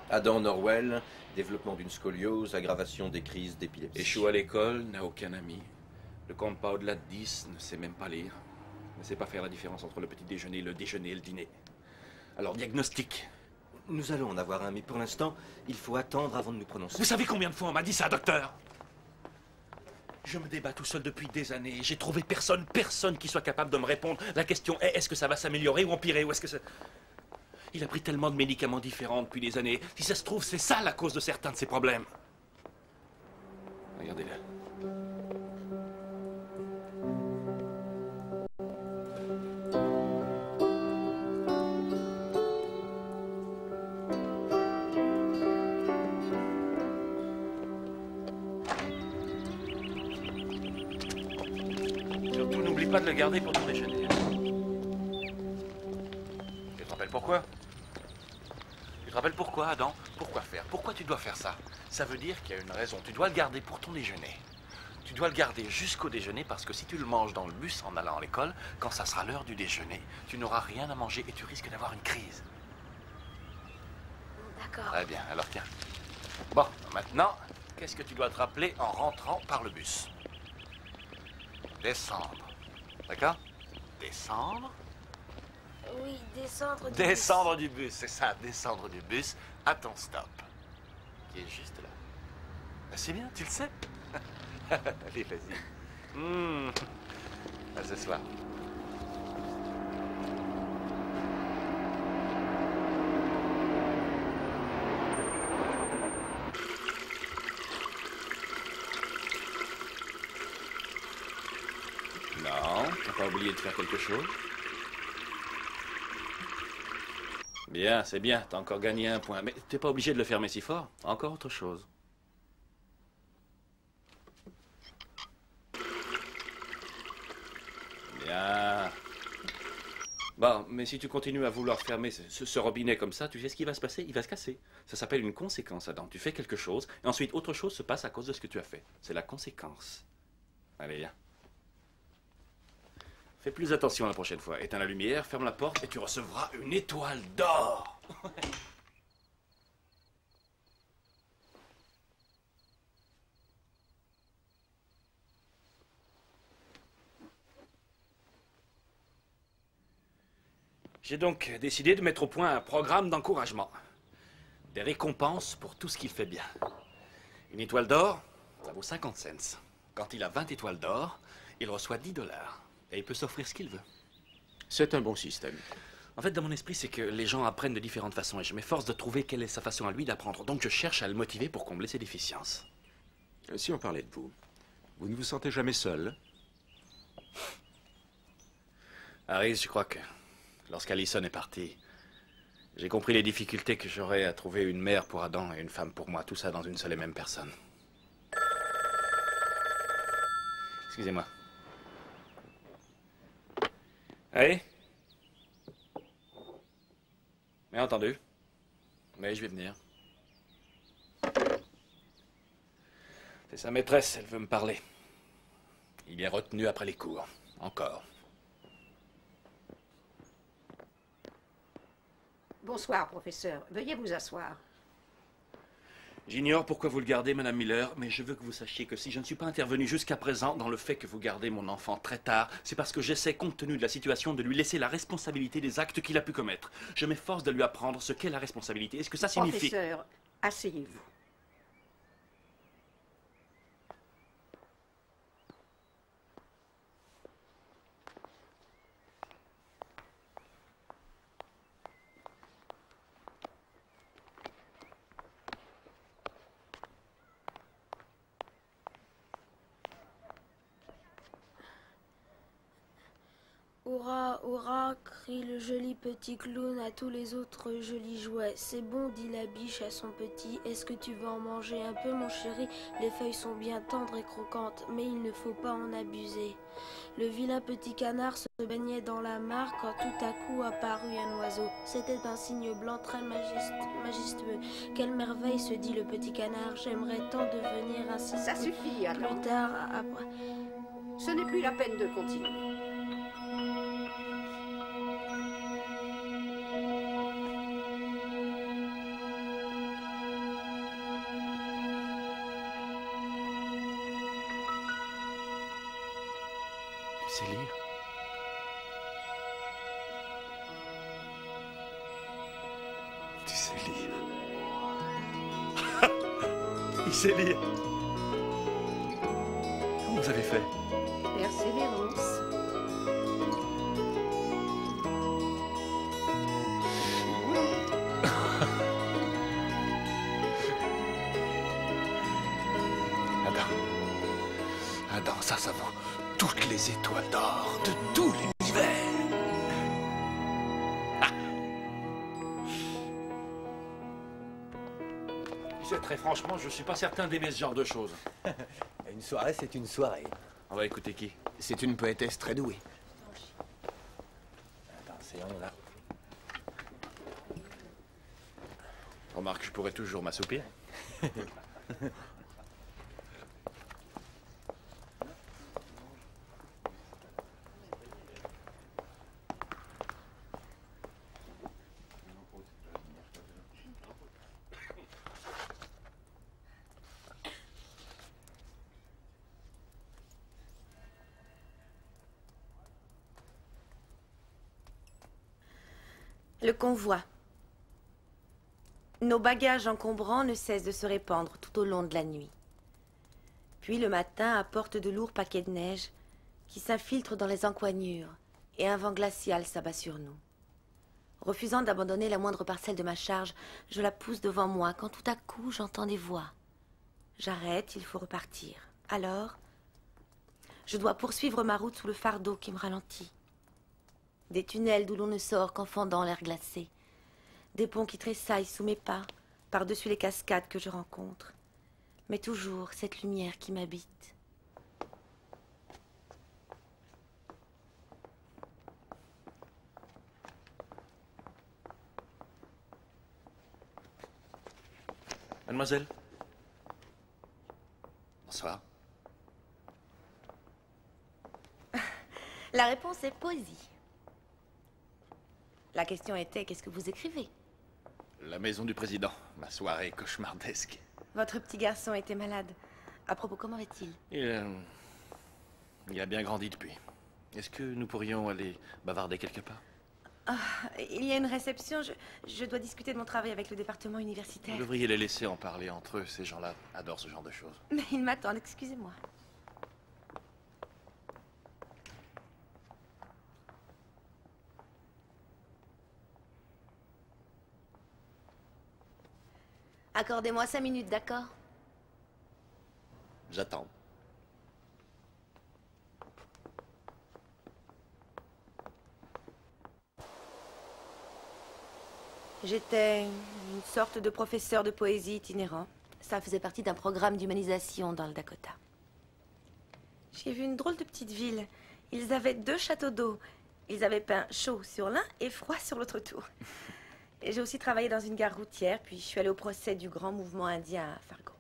Adam Norwell, développement d'une scoliose, aggravation des crises d'épilepsie. Échoue à l'école, n'a aucun ami. Ne compte pas au-delà de 10, ne sait même pas lire. Ne sait pas faire la différence entre le petit déjeuner, le déjeuner et le dîner. Alors, diagnostic. Nous allons en avoir un, mais pour l'instant, il faut attendre avant de nous prononcer. Vous savez combien de fois on m'a dit ça, docteur? Je me débat tout seul depuis des années. J'ai trouvé personne qui soit capable de me répondre. La question est, est-ce que ça va s'améliorer ou empirer, ou est-ce que ça... Il a pris tellement de médicaments différents depuis des années. Si ça se trouve, c'est ça la cause de certains de ses problèmes. Regardez-le. Surtout, n'oublie pas de le garder pour ton déjeuner. Tu te rappelles pourquoi? Tu te rappelles pourquoi, Adam? Pourquoi faire? Pourquoi tu dois faire ça? Ça veut dire qu'il y a une raison. Tu dois le garder pour ton déjeuner. Tu dois le garder jusqu'au déjeuner parce que si tu le manges dans le bus en allant à l'école, quand ça sera l'heure du déjeuner, tu n'auras rien à manger et tu risques d'avoir une crise. D'accord. Très bien, alors tiens. Bon, maintenant, qu'est-ce que tu dois te rappeler en rentrant par le bus? Descendre. D'accord? Descendre. Oui, descendre du Descendre du bus, c'est ça, descendre du bus à ton stop. Qui est juste là. Ben, c'est bien, tu le sais. Allez, vas-y. À ce soir. Non, t'as pas oublié de faire quelque chose? Bien, c'est bien, t'as encore gagné un point. Mais t'es pas obligé de le fermer si fort. Encore autre chose. Bien. Bon, mais si tu continues à vouloir fermer ce robinet comme ça, tu sais ce qui va se passer? Il va se casser. Ça s'appelle une conséquence, Adam. Tu fais quelque chose, et ensuite autre chose se passe à cause de ce que tu as fait. C'est la conséquence. Allez, viens. Fais plus attention la prochaine fois. Éteins la lumière, ferme la porte, et tu recevras une étoile d'or. J'ai donc décidé de mettre au point un programme d'encouragement. Des récompenses pour tout ce qu'il fait bien. Une étoile d'or, ça vaut 50 cents. Quand il a 20 étoiles d'or, il reçoit 10 $. Et il peut s'offrir ce qu'il veut. C'est un bon système. En fait, dans mon esprit, c'est que les gens apprennent de différentes façons et je m'efforce de trouver quelle est sa façon à lui d'apprendre. Donc je cherche à le motiver pour combler ses déficiences. Si on parlait de vous, vous ne vous sentez jamais seul? Harris, je crois que lorsqu'Alison est partie, j'ai compris les difficultés que j'aurais à trouver une mère pour Adam et une femme pour moi. Tout ça dans une seule et même personne. Excusez-moi. Allez. Bien entendu. Mais je vais venir. C'est sa maîtresse, elle veut me parler. Il est retenu après les cours. Encore. Bonsoir, professeur. Veuillez vous asseoir. J'ignore pourquoi vous le gardez, Madame Miller, mais je veux que vous sachiez que si je ne suis pas intervenu jusqu'à présent dans le fait que vous gardez mon enfant très tard, c'est parce que j'essaie, compte tenu de la situation, de lui laisser la responsabilité des actes qu'il a pu commettre. Je m'efforce de lui apprendre ce qu'est la responsabilité et ce que ça signifie. Professeur, asseyez-vous. Hurrah, hurrah, crie le joli petit clown à tous les autres jolis jouets. C'est bon, dit la biche à son petit. Est-ce que tu veux en manger un peu, mon chéri? Les feuilles sont bien tendres et croquantes, mais il ne faut pas en abuser. Le vilain petit canard se baignait dans la mare quand tout à coup apparut un oiseau. C'était un cygne blanc très majestueux. Quelle merveille, se dit le petit canard. J'aimerais tant devenir ainsi. Ça suffit, Adam. Plus tard, après... Ce n'est plus la peine de continuer. Tu sais lire? Tu sais lire. Il sait lire. Comment vous avez fait? Persévérance. Adam, ça vaut toutes les étoiles d'or de tout l'univers. Ah. Tu sais, très franchement, je suis pas certain d'aimer ce genre de choses. Une soirée, c'est une soirée. On va écouter qui? C'est une poétesse très douée. Attends, c'est on là. Remarque, je pourrais toujours m'assoupir. Le convoi. Nos bagages encombrants ne cessent de se répandre tout au long de la nuit. Puis le matin apporte de lourds paquets de neige qui s'infiltrent dans les encoignures et un vent glacial s'abat sur nous. Refusant d'abandonner la moindre parcelle de ma charge, je la pousse devant moi quand tout à coup j'entends des voix. J'arrête, il faut repartir. Alors, je dois poursuivre ma route sous le fardeau qui me ralentit. Des tunnels d'où l'on ne sort qu'en fendant l'air glacé. Des ponts qui tressaillent sous mes pas, par-dessus les cascades que je rencontre. Mais toujours cette lumière qui m'habite. Mademoiselle. Bonsoir. La réponse est poésie. La question était, qu'est-ce que vous écrivez? La maison du président. Ma soirée cauchemardesque. Votre petit garçon était malade. À propos, comment va-t-il? Il a bien grandi depuis. Est-ce que nous pourrions aller bavarder quelque part? Ah, il y a une réception. Je dois discuter de mon travail avec le département universitaire. Vous devriez les laisser en parler entre eux. Ces gens-là adorent ce genre de choses. Mais ils m'attendent, excusez-moi. Accordez-moi 5 minutes, d'accord? J'attends. J'étais une sorte de professeur de poésie itinérant. Ça faisait partie d'un programme d'humanisation dans le Dakota. J'ai vu une drôle de petite ville. Ils avaient 2 châteaux d'eau. Ils avaient peint chaud sur l'un et froid sur l'autre tour. Et j'ai aussi travaillé dans une gare routière, puis je suis allée au procès du grand mouvement indien à Fargo.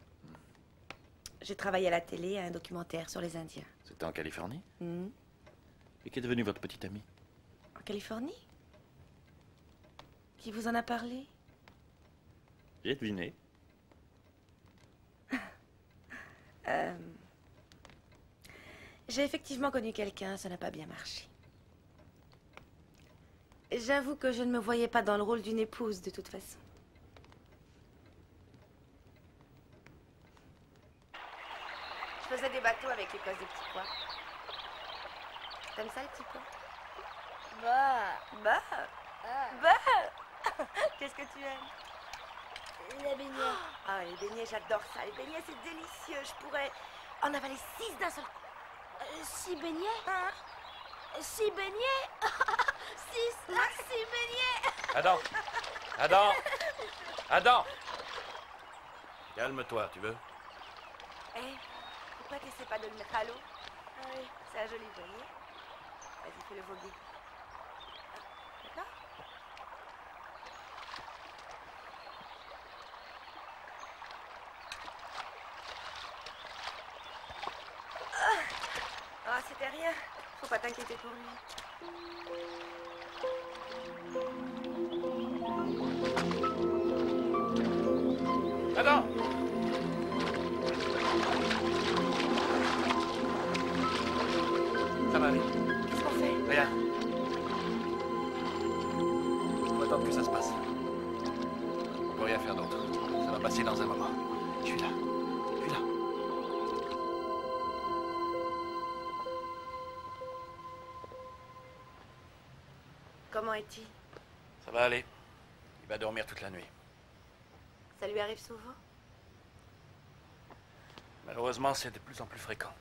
J'ai travaillé à la télé, à un documentaire sur les Indiens. C'était en Californie? Mhm. Et qu'est devenu votre petite amie? En Californie? Qui vous en a parlé? J'ai deviné. J'ai effectivement connu quelqu'un, ça n'a pas bien marché. J'avoue que je ne me voyais pas dans le rôle d'une épouse, de toute façon. Je faisais des bateaux avec l'Écosse des petits pois. T'aimes ça, les petits pois? Bah. Qu'est-ce que tu aimes? Les beignets. Ah, les beignets, j'adore ça. Les beignets, c'est délicieux. Je pourrais en avaler 6 d'un seul coup. 6 beignets? Hein? 6 beignets? 6 beignets? Adam! Adam! Adam! Calme-toi, tu veux? Pourquoi tu n'essaies pas de le mettre à l'eau? Oui, c'est un joli beignet. Vas-y, fais-le voguer. D'accord? Ah, c'était rien. Faut pas t'inquiéter pour lui. Adam! Ça va aller. Qu'est-ce qu'on fait? Rien. On va attendre que ça se passe. On peut rien faire d'autre. Ça va passer dans un moment. Je suis là. Je suis là. Comment est-il? Ça va aller. Il va dormir toute la nuit. Ça lui arrive souvent? Malheureusement, c'est de plus en plus fréquent.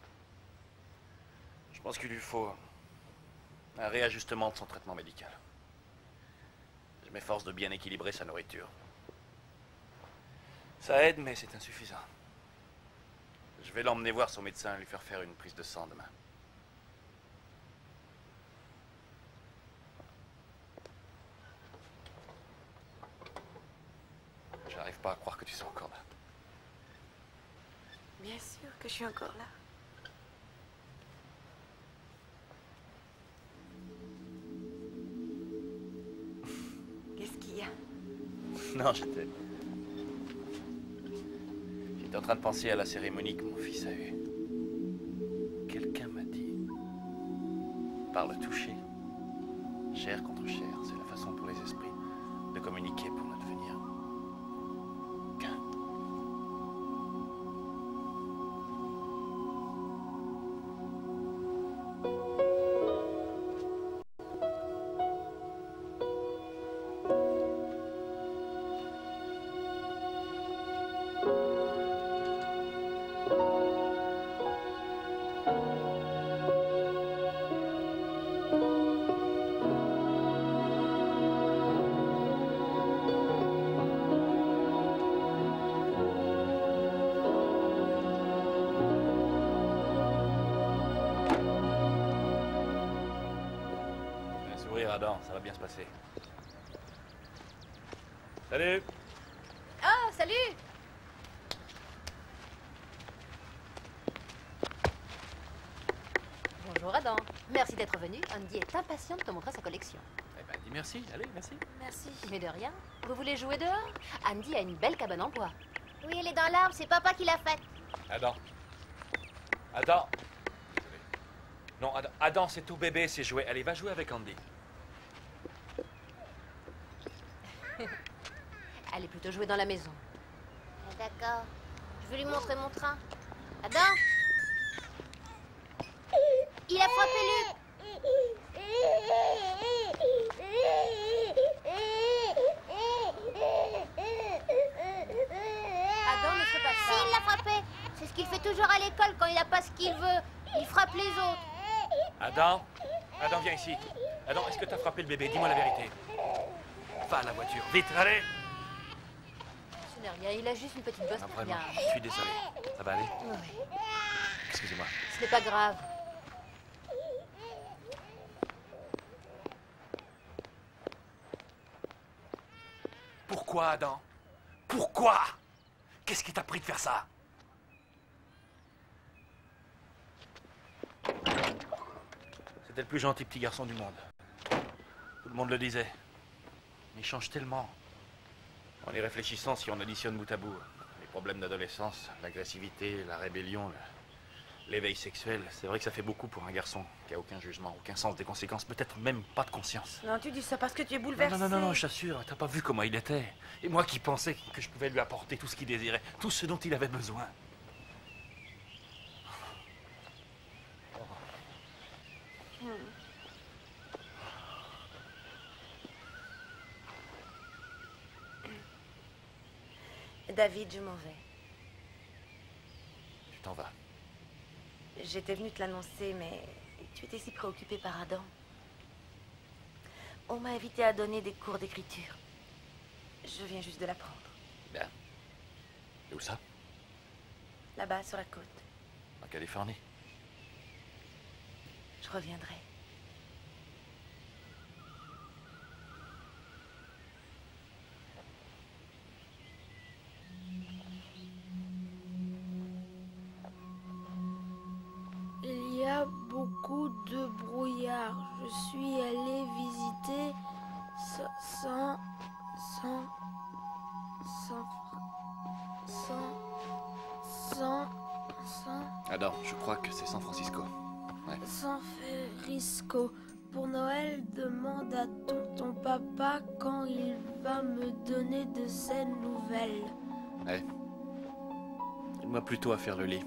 Je pense qu'il lui faut un réajustement de son traitement médical. Je m'efforce de bien équilibrer sa nourriture. Ça aide, mais c'est insuffisant. Je vais l'emmener voir son médecin et lui faire une prise de sang demain. J'arrive pas à croire que tu sois encore là. Bien sûr que je suis encore là. Qu'est-ce qu'il y a? Non, j'étais en train de penser à la cérémonie que mon fils a eue. Quelqu'un m'a dit, par le toucher, chair contre chair, c'est la façon pour les esprits de communiquer pour notre devenir qu'un. Adam, ça va bien se passer. Salut! Oh, salut! Bonjour Adam. Merci d'être venu. Andy est impatient de te montrer sa collection. Eh ben, dis merci. Allez, merci. Merci. Mais de rien. Vous voulez jouer dehors? Andy a une belle cabane en bois. Oui, elle est dans l'arbre, c'est papa qui l'a faite. Adam. Adam. Désolé. Non, Adam, c'est tout bébé, c'est joué. Allez, va jouer avec Andy. Allez plutôt jouer dans la maison. D'accord. Je vais lui montrer mon train. Adam? Il a frappé Luc. Adam ne fait pas ça. Si, il l'a frappé. C'est ce qu'il fait toujours à l'école quand il n'a pas ce qu'il veut. Il frappe les autres. Adam. Adam, viens ici. Adam, est-ce que t'as frappé le bébé? Dis-moi la vérité. Va à la voiture. Vite, allez. Ce n'est rien, il a juste une petite bosse. Non, vraiment, je suis désolé. Ça va aller? Oui. Excusez-moi. Ce n'est pas grave. Pourquoi, Adam? Pourquoi? Qu'est-ce qui t'a pris de faire ça? C'était le plus gentil petit garçon du monde. Tout le monde le disait. Mais il change tellement. En y réfléchissant, si on additionne bout à bout les problèmes d'adolescence, l'agressivité, la rébellion, l'éveil sexuel, c'est vrai que ça fait beaucoup pour un garçon qui a aucun jugement, aucun sens des conséquences, peut-être même pas de conscience. Non, tu dis ça parce que tu es bouleversé. Non, je t'assure, t'as pas vu comment il était. Et moi qui pensais que je pouvais lui apporter tout ce qu'il désirait, tout ce dont il avait besoin. David, je m'en vais. Tu t'en vas. J'étais venue te l'annoncer, mais tu étais si préoccupée par Adam. On m'a invité à donner des cours d'écriture. Je viens juste de l'apprendre. Bien. Et où ça? Là-bas, sur la côte. En Californie. Je reviendrai. Il y a beaucoup de brouillard. Je suis allée visiter San Adam, je crois que c'est San Francisco. Ouais. San Francisco. Pour Noël, demande à tonton papa quand il va me donner de ses nouvelles. Ouais. Aide-moi plutôt à faire le lit.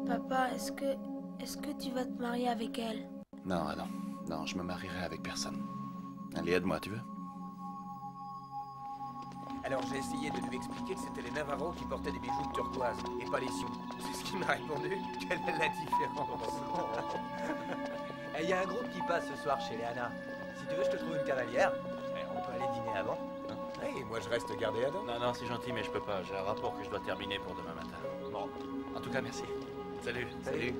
Papa, est-ce que tu vas te marier avec elle? Non, Adam. Non, je me marierai avec personne. Allez, aide-moi, tu veux? Alors j'ai essayé de lui expliquer que c'était les Navarros qui portaient des bijoux de turquoise et pas les Sioux. C'est ce qu'il m'a répondu. Quelle est la différence? Il y a un groupe qui passe ce soir chez Léana. Si tu veux, je te trouve une cavalière. On peut aller dîner avant. Et moi je reste garder Adam. Non, c'est gentil, mais je peux pas. J'ai un rapport que je dois terminer pour demain matin. Bon, en tout cas, merci. Salut. Salut.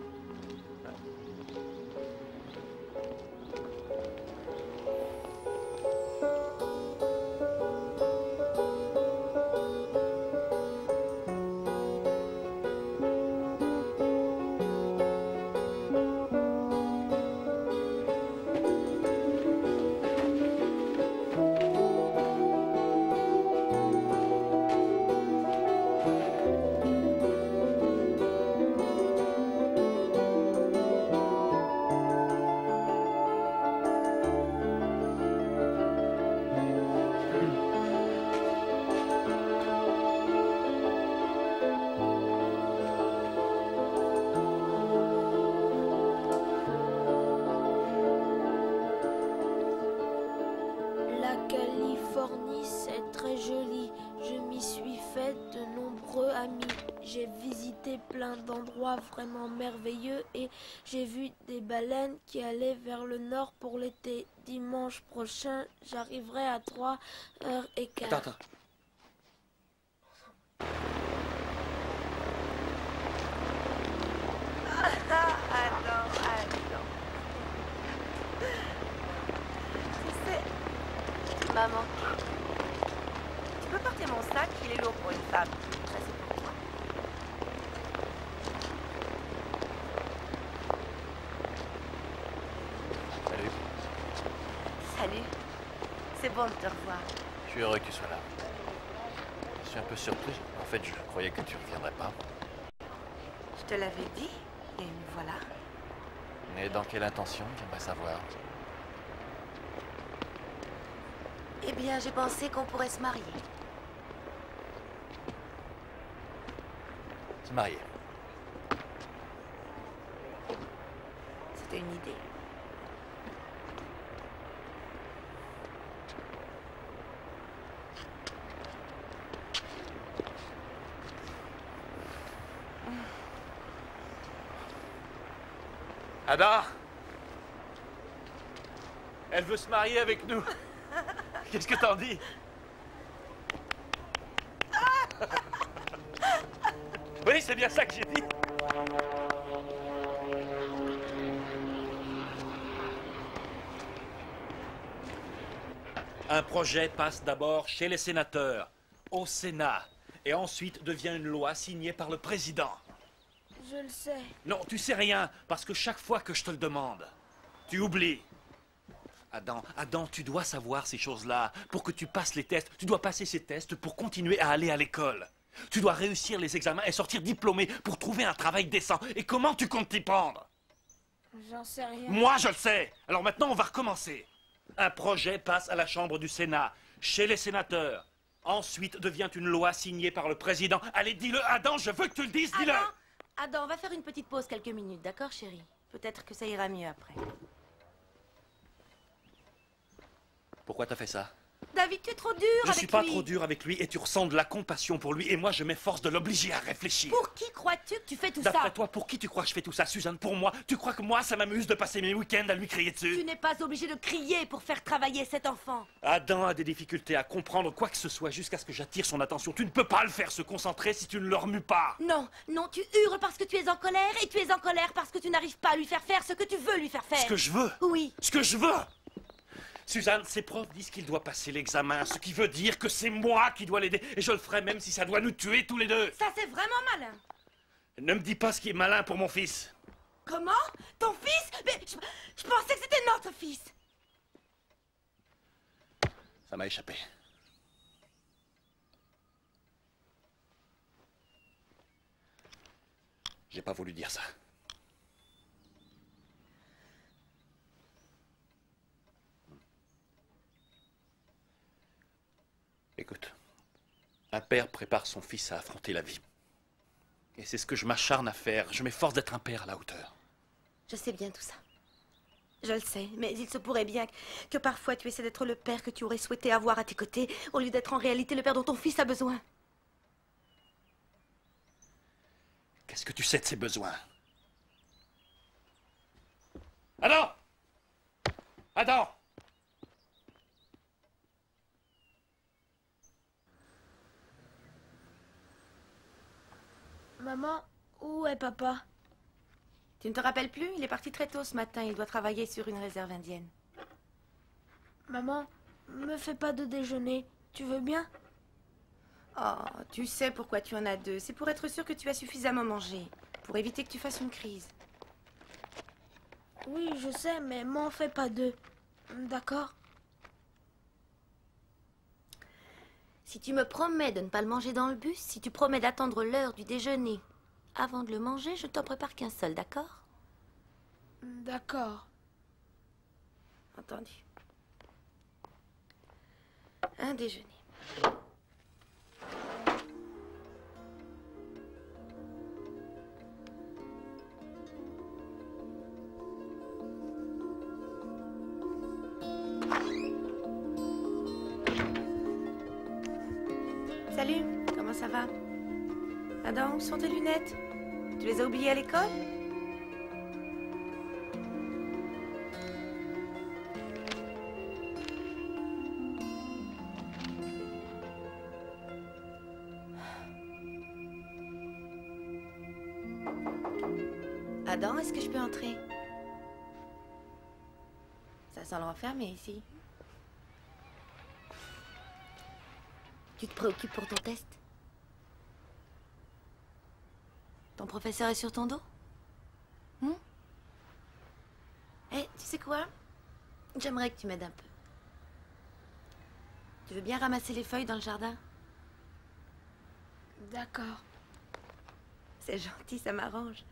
La Californie, c'est très joli. Je m'y suis fait de nombreux amis. J'ai visité plein d'endroits vraiment merveilleux et j'ai vu des baleines qui allaient vers le nord pour l'été. Dimanche prochain, j'arriverai à 3h15. Attends. Attends. Tu sais, maman, tu peux porter mon sac, il est lourd pour une femme. bon de te revoir. Je suis heureux que tu sois là. Je suis un peu surpris. En fait, je croyais que tu ne reviendrais pas. Je te l'avais dit, et me voilà. Mais dans quelle intention, j'aimerais savoir. Eh bien, j'ai pensé qu'on pourrait se marier. Se marier. C'était une idée. Ada! Elle veut se marier avec nous. Qu'est-ce que t'en dis? Oui, c'est bien ça que j'ai dit. Un projet passe d'abord chez les sénateurs, au Sénat, et ensuite devient une loi signée par le président. Je le sais. Non, tu sais rien, parce que chaque fois que je te le demande, tu oublies. Adam, tu dois savoir ces choses-là. Pour que tu passes les tests, tu dois passer ces tests pour continuer à aller à l'école. Tu dois réussir les examens et sortir diplômé pour trouver un travail décent. Et comment tu comptes t'y prendre? J'en sais rien. Moi, je le sais. Alors maintenant, on va recommencer. Un projet passe à la Chambre du Sénat, chez les sénateurs. Ensuite devient une loi signée par le président. Allez, dis-le, Adam, je veux que tu le dises, dis-le. Adam, on va faire une petite pause quelques minutes, d'accord, chérie? Peut-être que ça ira mieux après. Pourquoi t'as fait ça? David, tu es trop dur Je avec suis pas lui. trop dur avec lui et tu ressens de la compassion pour lui et moi je m'efforce de l'obliger à réfléchir. Pour qui crois-tu que tu fais tout ça? D'après toi, pour qui tu crois que je fais tout ça, Suzanne? Pour moi? Tu crois que moi ça m'amuse de passer mes week-ends à lui crier dessus? Tu n'es pas obligé de crier pour faire travailler cet enfant. Adam a des difficultés à comprendre quoi que ce soit jusqu'à ce que j'attire son attention. Tu ne peux pas le faire se concentrer si tu ne le remues pas. Non, non, tu hurles parce que tu es en colère et tu es en colère parce que tu n'arrives pas à lui faire faire ce que tu veux lui faire faire. Ce que je veux? Oui. Ce que je veux? Suzanne, ses profs disent qu'il doit passer l'examen, ce qui veut dire que c'est moi qui dois l'aider. Et je le ferai même si ça doit nous tuer tous les deux. Ça, c'est vraiment malin. Ne me dis pas ce qui est malin pour mon fils. Comment? Ton fils? Mais je pensais que c'était notre fils. Ça m'a échappé. J'ai pas voulu dire ça. Écoute, un père prépare son fils à affronter la vie. Et c'est ce que je m'acharne à faire. Je m'efforce d'être un père à la hauteur. Je sais bien tout ça. Je le sais, mais il se pourrait bien que parfois tu essaies d'être le père que tu aurais souhaité avoir à tes côtés, au lieu d'être en réalité le père dont ton fils a besoin. Qu'est-ce que tu sais de ses besoins? Adam! Adam! Maman, où est papa? Tu ne te rappelles plus? Il est parti très tôt ce matin. Il doit travailler sur une réserve indienne. Maman, me fais pas de déjeuner. Tu veux bien? Oh, tu sais pourquoi tu en as deux. C'est pour être sûr que tu as suffisamment mangé. Pour éviter que tu fasses une crise. Oui, je sais, mais m'en fais pas deux. D'accord? Si tu me promets de ne pas le manger dans le bus, si tu promets d'attendre l'heure du déjeuner avant de le manger, je ne t'en prépare qu'un seul, d'accord? D'accord. Entendu. Un déjeuner. Salut, comment ça va? Adam, où sont tes lunettes? Tu les as oubliées à l'école? Adam, est-ce que je peux entrer? Ça sent l'enfermer ici. Tu te préoccupes pour ton test? Ton professeur est sur ton dos? Eh, tu sais quoi? J'aimerais que tu m'aides un peu. Tu veux bien ramasser les feuilles dans le jardin? D'accord. C'est gentil, ça m'arrange.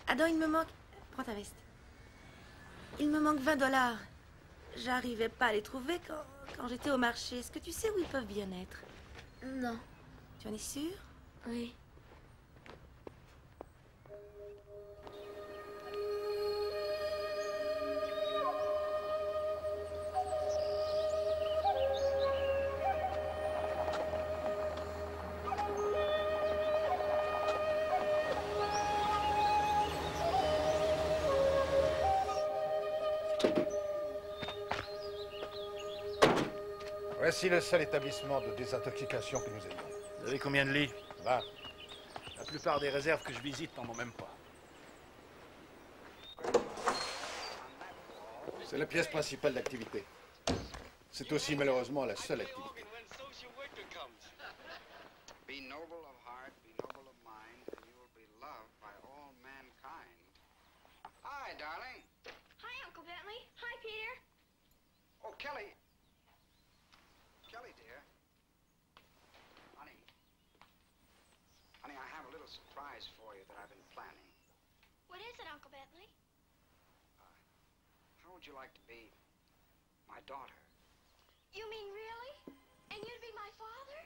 Adam, il me manque... Prends ta veste. Il me manque 20 $. J'arrivais pas à les trouver quand j'étais au marché. Est-ce que tu sais où ils peuvent bien être? Non. Tu en es sûre? Oui. Voici le seul établissement de désintoxication que nous ayons. Vous avez combien de lits? 20. La plupart des réserves que je visite n'en ont même pas. C'est la pièce principale d'activité. C'est aussi malheureusement la seule activité. Be noble of heart, be noble of mind, and you will be loved by all mankind. Hi, darling. Hi, Uncle Bentley. Hi, Peter. Oh, Kelly. Kelly, dear. Honey. Honey, I have a little surprise for you that I've been planning. What is it, Uncle Bentley? How would you like to be my daughter? You mean really? And you'd be my father?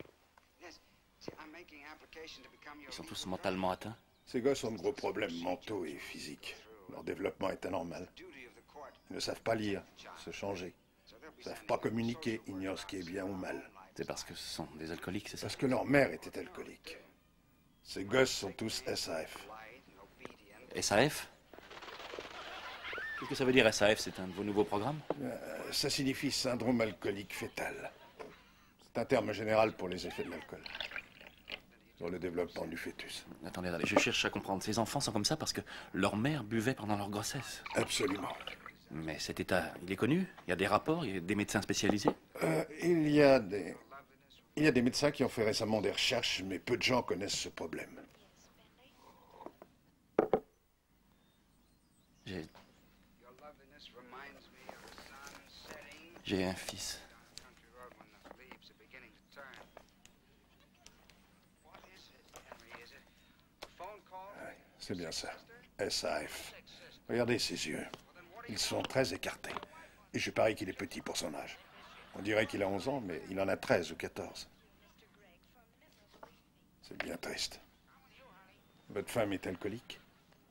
Yes. See, I'm making application to become your Ils sont tous mentalement atteints. Ces gosses ont de gros problèmes mentaux et physiques. Leur développement est anormal. Ils ne savent pas lire, se changer. Ils ne savent pas communiquer, ignorent ce qui est bien ou mal. C'est parce que ce sont des alcooliques, c'est ça? Parce que leur mère était alcoolique. Ces gosses sont tous SAF. SAF? Qu'est-ce que ça veut dire SAF? C'est un de vos nouveaux programmes? Ça signifie syndrome alcoolique fœtal. C'est un terme général pour les effets de l'alcool. Sur le développement du fœtus. Attendez, je cherche à comprendre. Ces enfants sont comme ça parce que leur mère buvait pendant leur grossesse? Absolument. Mais cet état, il est connu? Il y a des rapports? Il y a des médecins spécialisés? Il y a des médecins qui ont fait récemment des recherches, mais peu de gens connaissent ce problème. J'ai un fils. C'est bien ça. SAF. Regardez ses yeux. Ils sont très écartés. Et je parie qu'il est petit pour son âge. On dirait qu'il a 11 ans, mais il en a 13 ou 14. C'est bien triste. Votre femme est alcoolique?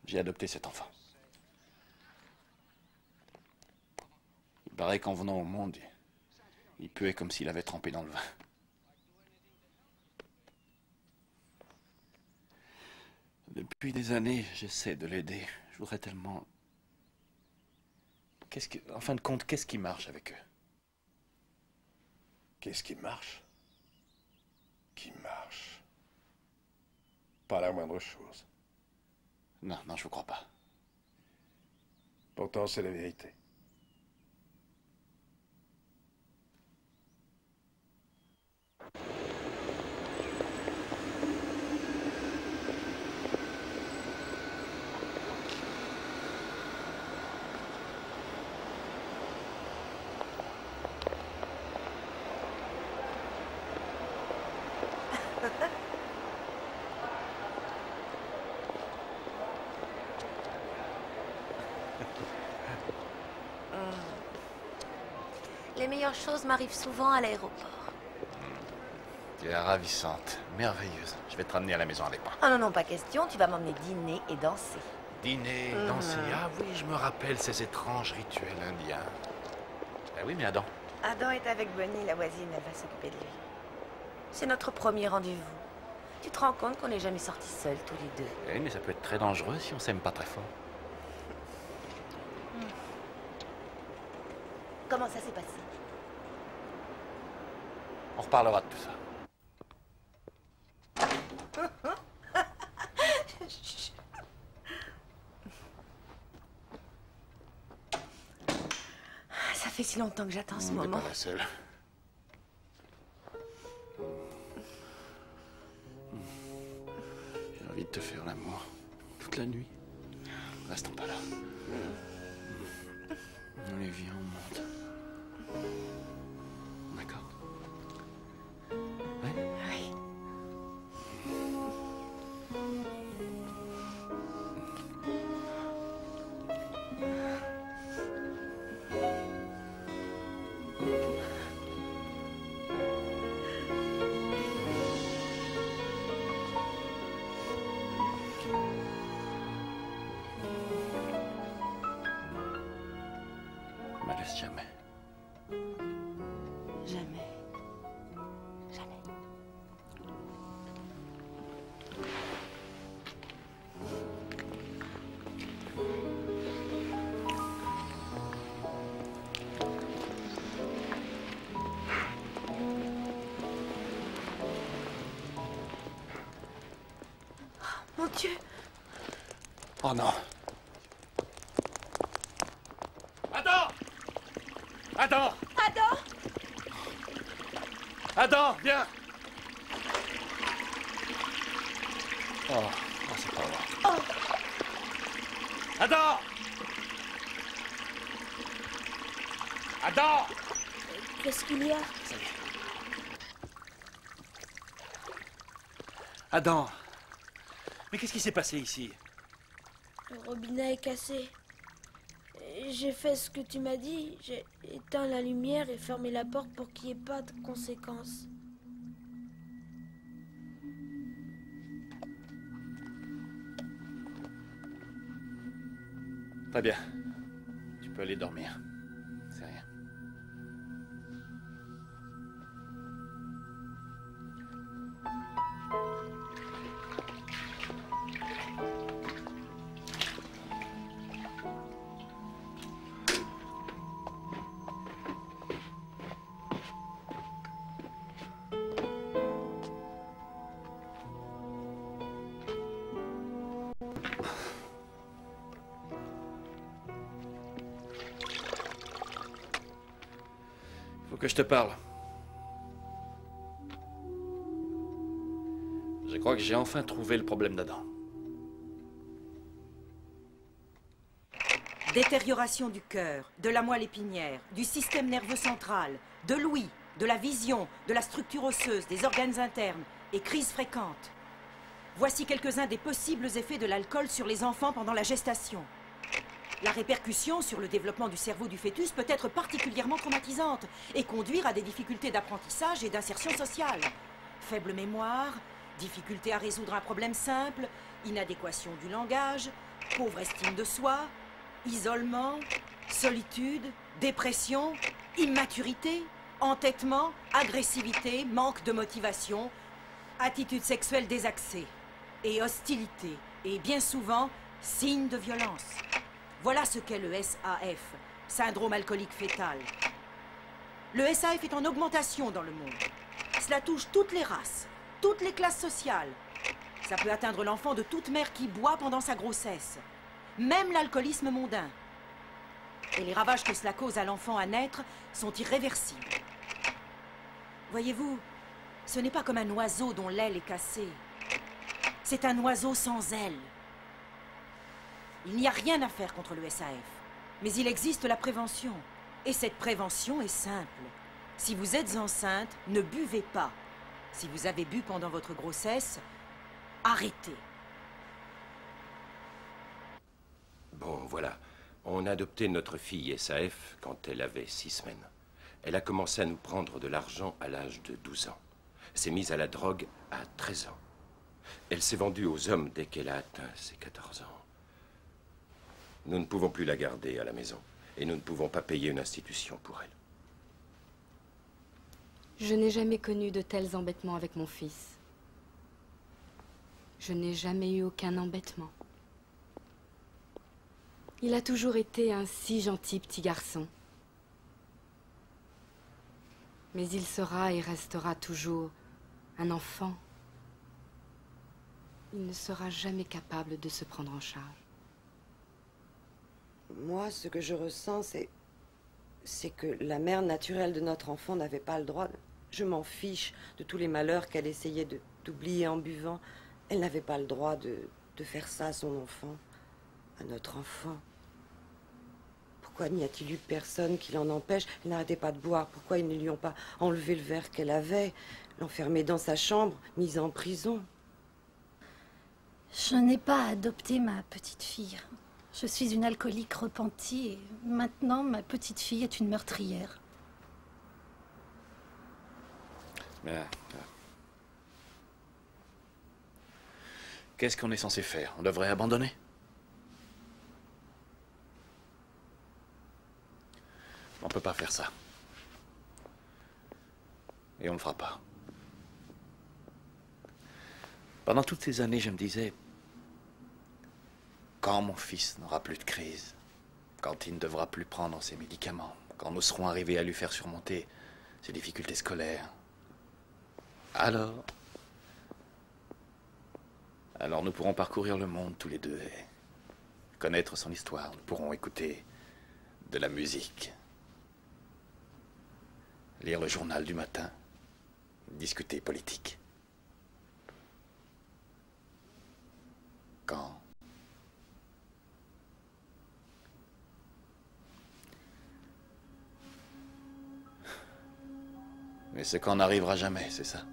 J'ai adopté cet enfant. Il paraît qu'en venant au monde, il puait comme s'il avait trempé dans le vin. Depuis des années, j'essaie de l'aider. Je voudrais tellement... En fin de compte, qu'est-ce qui marche avec eux? Qu'est-ce qui marche? Qui marche? Pas la moindre chose. Non, je vous crois pas. Pourtant, c'est la vérité. Les meilleures choses m'arrivent souvent à l'aéroport. Tu es ravissante, merveilleuse. Je vais te ramener à la maison avec moi. Ah non, pas question. Tu vas m'emmener dîner et danser. Dîner, danser. Ah oui, je me rappelle ces étranges rituels indiens. Ah oui, mais Adam? Adam est avec Bonnie, la voisine. Elle va s'occuper de lui. C'est notre premier rendez-vous. Tu te rends compte qu'on n'est jamais sortis seuls, tous les deux? Oui, mais ça peut être très dangereux si on s'aime pas très fort. Comment ça s'est passé? On reparlera de tout ça. Ça fait si longtemps que j'attends ce On n'est moment. pas la seule. J'ai envie de te faire l'amour toute la nuit. Restons pas là. Allez, viens, on monte. D'accord? Jamais. Jamais. Jamais. Mon Dieu! Oh non. Adam! Adam! Adam! Adam, viens! Oh, c'est pas vrai. Oh! Adam! Adam! Qu'est-ce qu'il y a? Ça y est. Adam! Mais qu'est-ce qui s'est passé ici? Le robinet est cassé. J'ai fait ce que tu m'as dit. J'ai éteint la lumière et fermé la porte pour qu'il n'y ait pas de conséquences. Très bien. Tu peux aller dormir. C'est rien. Faut que je te parle. Je crois que j'ai enfin trouvé le problème d'Adam. Détérioration du cœur, de la moelle épinière, du système nerveux central, de l'ouïe, de la vision, de la structure osseuse, des organes internes et crises fréquentes. Voici quelques-uns des possibles effets de l'alcool sur les enfants pendant la gestation. La répercussion sur le développement du cerveau du fœtus peut être particulièrement traumatisante et conduire à des difficultés d'apprentissage et d'insertion sociale. Faible mémoire, difficulté à résoudre un problème simple, inadéquation du langage, pauvre estime de soi, isolement, solitude, dépression, immaturité, entêtement, agressivité, manque de motivation, attitude sexuelle désaxée et hostilité, et bien souvent, signes de violence. Voilà ce qu'est le SAF, syndrome alcoolique fœtal. Le SAF est en augmentation dans le monde. Cela touche toutes les races, toutes les classes sociales. Ça peut atteindre l'enfant de toute mère qui boit pendant sa grossesse, même l'alcoolisme mondain. Et les ravages que cela cause à l'enfant à naître sont irréversibles. Voyez-vous, ce n'est pas comme un oiseau dont l'aile est cassée. C'est un oiseau sans aile. Il n'y a rien à faire contre le SAF. Mais il existe la prévention. Et cette prévention est simple. Si vous êtes enceinte, ne buvez pas. Si vous avez bu pendant votre grossesse, arrêtez. Bon, voilà. On a adopté notre fille SAF quand elle avait 6 semaines. Elle a commencé à nous prendre de l'argent à l'âge de 12 ans. S'est mise à la drogue à 13 ans. Elle s'est vendue aux hommes dès qu'elle a atteint ses 14 ans. Nous ne pouvons plus la garder à la maison. Et nous ne pouvons pas payer une institution pour elle. Je n'ai jamais connu de tels embêtements avec mon fils. Je n'ai jamais eu aucun embêtement. Il a toujours été un si gentil petit garçon. Mais il sera et restera toujours un enfant. Il ne sera jamais capable de se prendre en charge. Moi, ce que je ressens, c'est que la mère naturelle de notre enfant n'avait pas le droit. Je m'en fiche de tous les malheurs qu'elle essayait d'oublier en buvant. Elle n'avait pas le droit de faire ça à son enfant, à notre enfant. Pourquoi n'y a-t-il eu personne qui l'en empêche? Elle n'arrêtait pas de boire. Pourquoi ils ne lui ont pas enlevé le verre qu'elle avait, l'enfermer dans sa chambre, mise en prison? Je n'ai pas adopté ma petite fille. Je suis une alcoolique repentie et maintenant ma petite fille est une meurtrière. Qu'est-ce qu'on est censé faire? On devrait abandonner? On peut pas faire ça. Et on ne le fera pas. Pendant toutes ces années, je me disais, quand mon fils n'aura plus de crise, quand il ne devra plus prendre ses médicaments, quand nous serons arrivés à lui faire surmonter ses difficultés scolaires, alors nous pourrons parcourir le monde tous les deux et connaître son histoire. Nous pourrons écouter de la musique, lire le journal du matin, discuter politique. Quand mais ce qu'on n'arrivera jamais, c'est ça.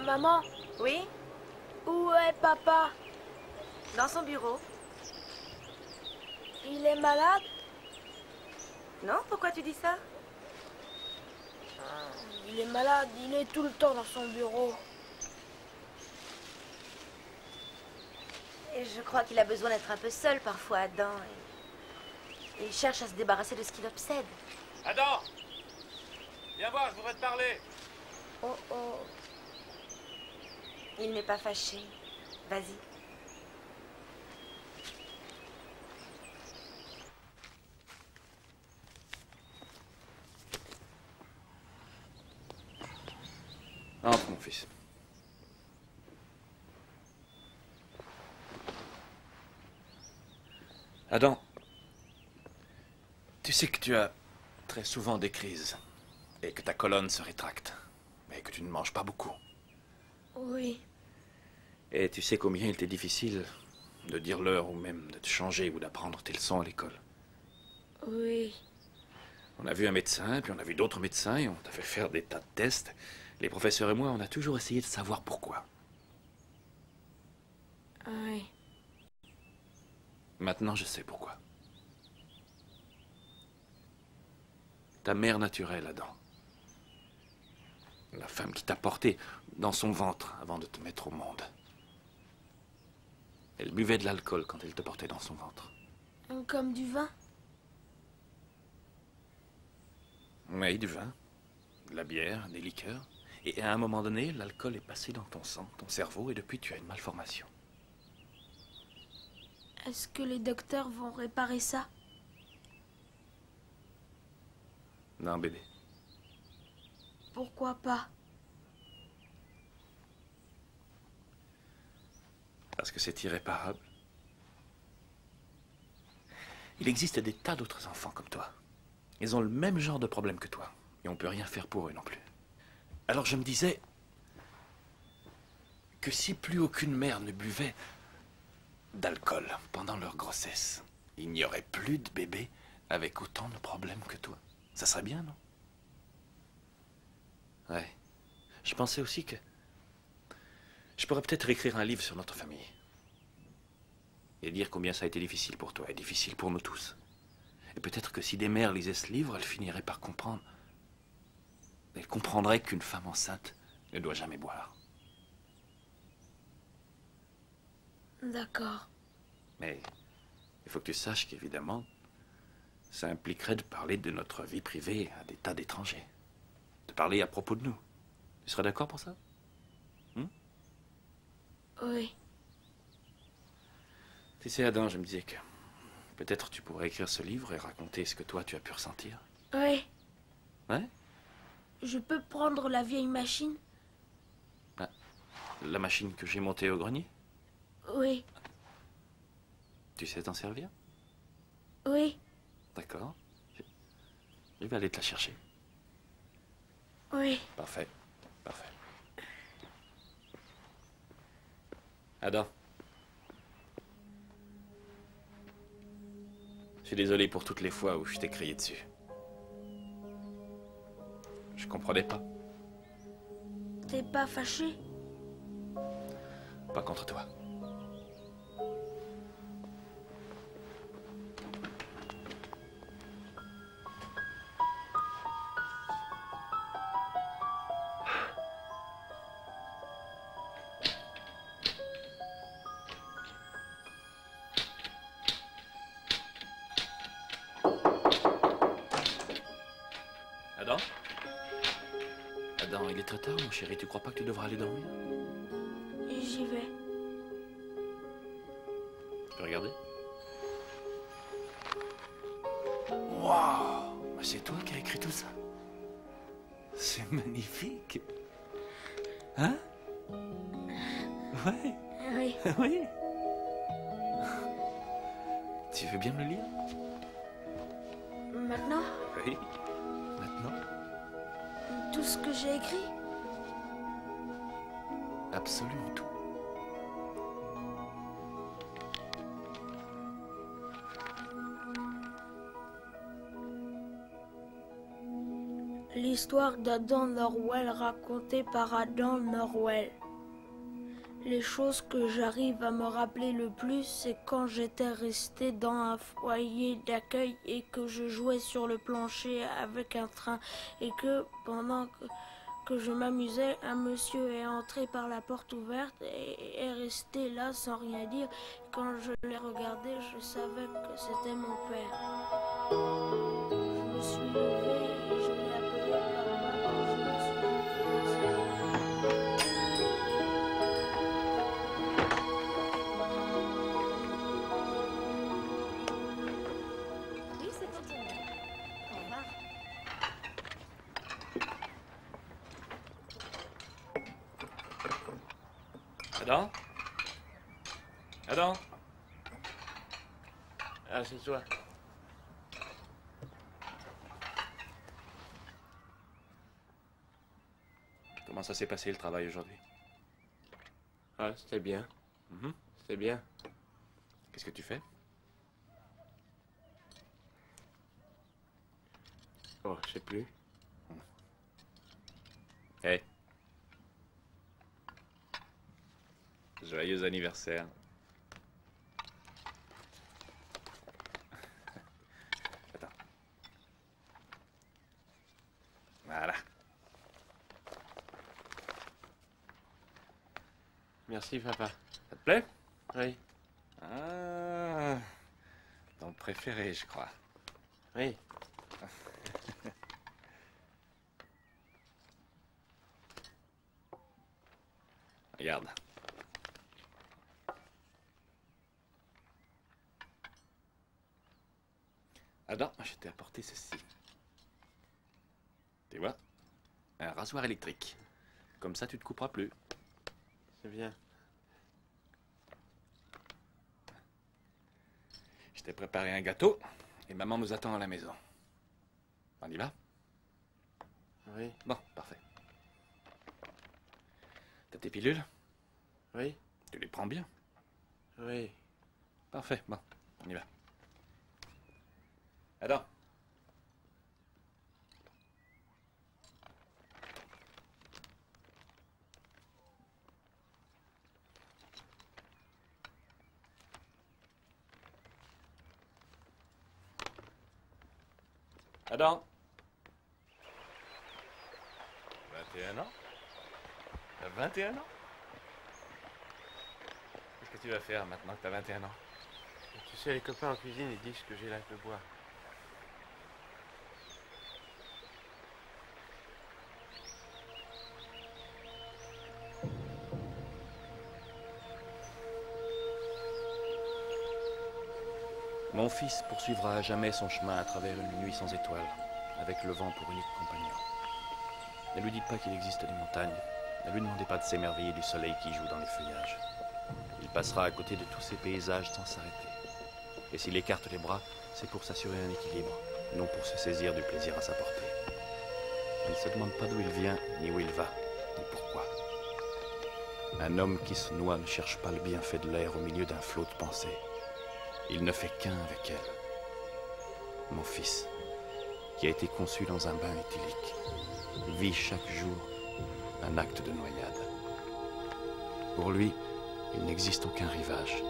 Maman? Oui? Où est papa? Dans son bureau. Il est malade? Non, pourquoi tu dis ça? Il est malade, il est tout le temps dans son bureau. Et je crois qu'il a besoin d'être un peu seul parfois, Adam. Et il cherche à se débarrasser de ce qui l'obsède. Adam! Viens voir, je voudrais te parler. Oh oh. Il n'est pas fâché. Vas-y. Entre, mon fils. Adam, tu sais que tu as très souvent des crises et que ta colonne se rétracte, mais que tu ne manges pas beaucoup. Oui. Et tu sais combien il t'est difficile de dire l'heure ou même de te changer ou d'apprendre tes leçons à l'école. Oui. On a vu un médecin, puis on a vu d'autres médecins et on t'a fait faire des tas de tests. Les professeurs et moi, on a toujours essayé de savoir pourquoi. Oui. Maintenant, je sais pourquoi. Ta mère naturelle, Adam. La femme qui t'a porté dans son ventre avant de te mettre au monde. Elle buvait de l'alcool quand elle te portait dans son ventre. Comme du vin? Oui, du vin, de la bière, des liqueurs. Et à un moment donné, l'alcool est passé dans ton sang, ton cerveau, et depuis tu as une malformation. Est-ce que les docteurs vont réparer ça? Non, bébé. Pourquoi pas? Parce que c'est irréparable. Il existe des tas d'autres enfants comme toi. Ils ont le même genre de problème que toi. Et on ne peut rien faire pour eux non plus. Alors je me disais que si plus aucune mère ne buvait d'alcool pendant leur grossesse, il n'y aurait plus de bébés avec autant de problèmes que toi. Ça serait bien, non? Ouais. Je pensais aussi que je pourrais peut-être écrire un livre sur notre famille. Et dire combien ça a été difficile pour toi et difficile pour nous tous. Et peut-être que si des mères lisaient ce livre, elles finiraient par comprendre. Elles comprendraient qu'une femme enceinte ne doit jamais boire. D'accord. Mais il faut que tu saches qu'évidemment, ça impliquerait de parler de notre vie privée à des tas d'étrangers. De parler à propos de nous. Tu serais d'accord pour ça? Oui. Tu sais, Adam, je me disais que peut-être tu pourrais écrire ce livre et raconter ce que toi tu as pu ressentir. Oui. Ouais? Je peux prendre la vieille machine? Ah, la machine que j'ai montée au grenier? Oui. Tu sais t'en servir? Oui. D'accord. Je vais aller te la chercher. Oui. Parfait. Parfait. Adam. Je suis désolé pour toutes les fois où je t'ai crié dessus. Je comprenais pas. T'es pas fâché? Pas contre toi. Adam? Adam, il est très tard, mon chéri. Tu crois pas que tu devras aller dormir? J'y vais. Tu peux regarder? Waouh! C'est toi qui as écrit tout ça? C'est magnifique. Hein? Ouais. Oui. Oui. Tu veux bien me le lire? Maintenant? Oui. Maintenant? Tout ce que j'ai écrit? Absolument tout. L'histoire d'Adam Norwell racontée par Adam Norwell. Les choses que j'arrive à me rappeler le plus, c'est quand j'étais resté dans un foyer d'accueil et que je jouais sur le plancher avec un train et que pendant que je m'amusais, un monsieur est entré par la porte ouverte et est resté là sans rien dire. Quand je l'ai regardé, je savais que c'était mon père. Je me suis levée et je l'ai appelé papa. Je me suis Oui, c'est bon. Au revoir. Adam? Adam? Ah, c'est toi. Comment ça s'est passé le travail aujourd'hui? Ah, c'était bien. C'était bien. Qu'est-ce que tu fais? Oh, je sais plus. Hey. Joyeux anniversaire. Attends. Voilà. Merci, papa. Ça te plaît? Oui. Ah, ton préféré, je crois. Oui. Regarde. Adam, je t'ai apporté ceci. Tu vois? Un rasoir électrique. Comme ça, tu te couperas plus. C'est bien. Je t'ai préparé un gâteau et maman nous attend à la maison. On y va? Oui. Bon, parfait. T'as tes pilules? Oui. Tu les prends bien? Oui. Parfait, bon, on y va. Adam. Adam. 21 ans? T'as 21 ans? Qu'est-ce que tu vas faire maintenant que t'as 21 ans? Tu sais, les copains en cuisine, ils disent que j'ai l'âge de bois. Mon fils poursuivra à jamais son chemin à travers une nuit sans étoiles, avec le vent pour unique compagnon. Ne lui dites pas qu'il existe des montagnes. Ne lui demandez pas de s'émerveiller du soleil qui joue dans les feuillages. Il passera à côté de tous ces paysages sans s'arrêter. Et s'il écarte les bras, c'est pour s'assurer un équilibre, non pour se saisir du plaisir à sa portée. Il ne se demande pas d'où il vient, ni où il va, ni pourquoi. Un homme qui se noie ne cherche pas le bienfait de l'air au milieu d'un flot de pensées. Il ne fait qu'un avec elle. Mon fils, qui a été conçu dans un bain éthylique. vit chaque jour un acte de noyade. Pour lui, il n'existe aucun rivage.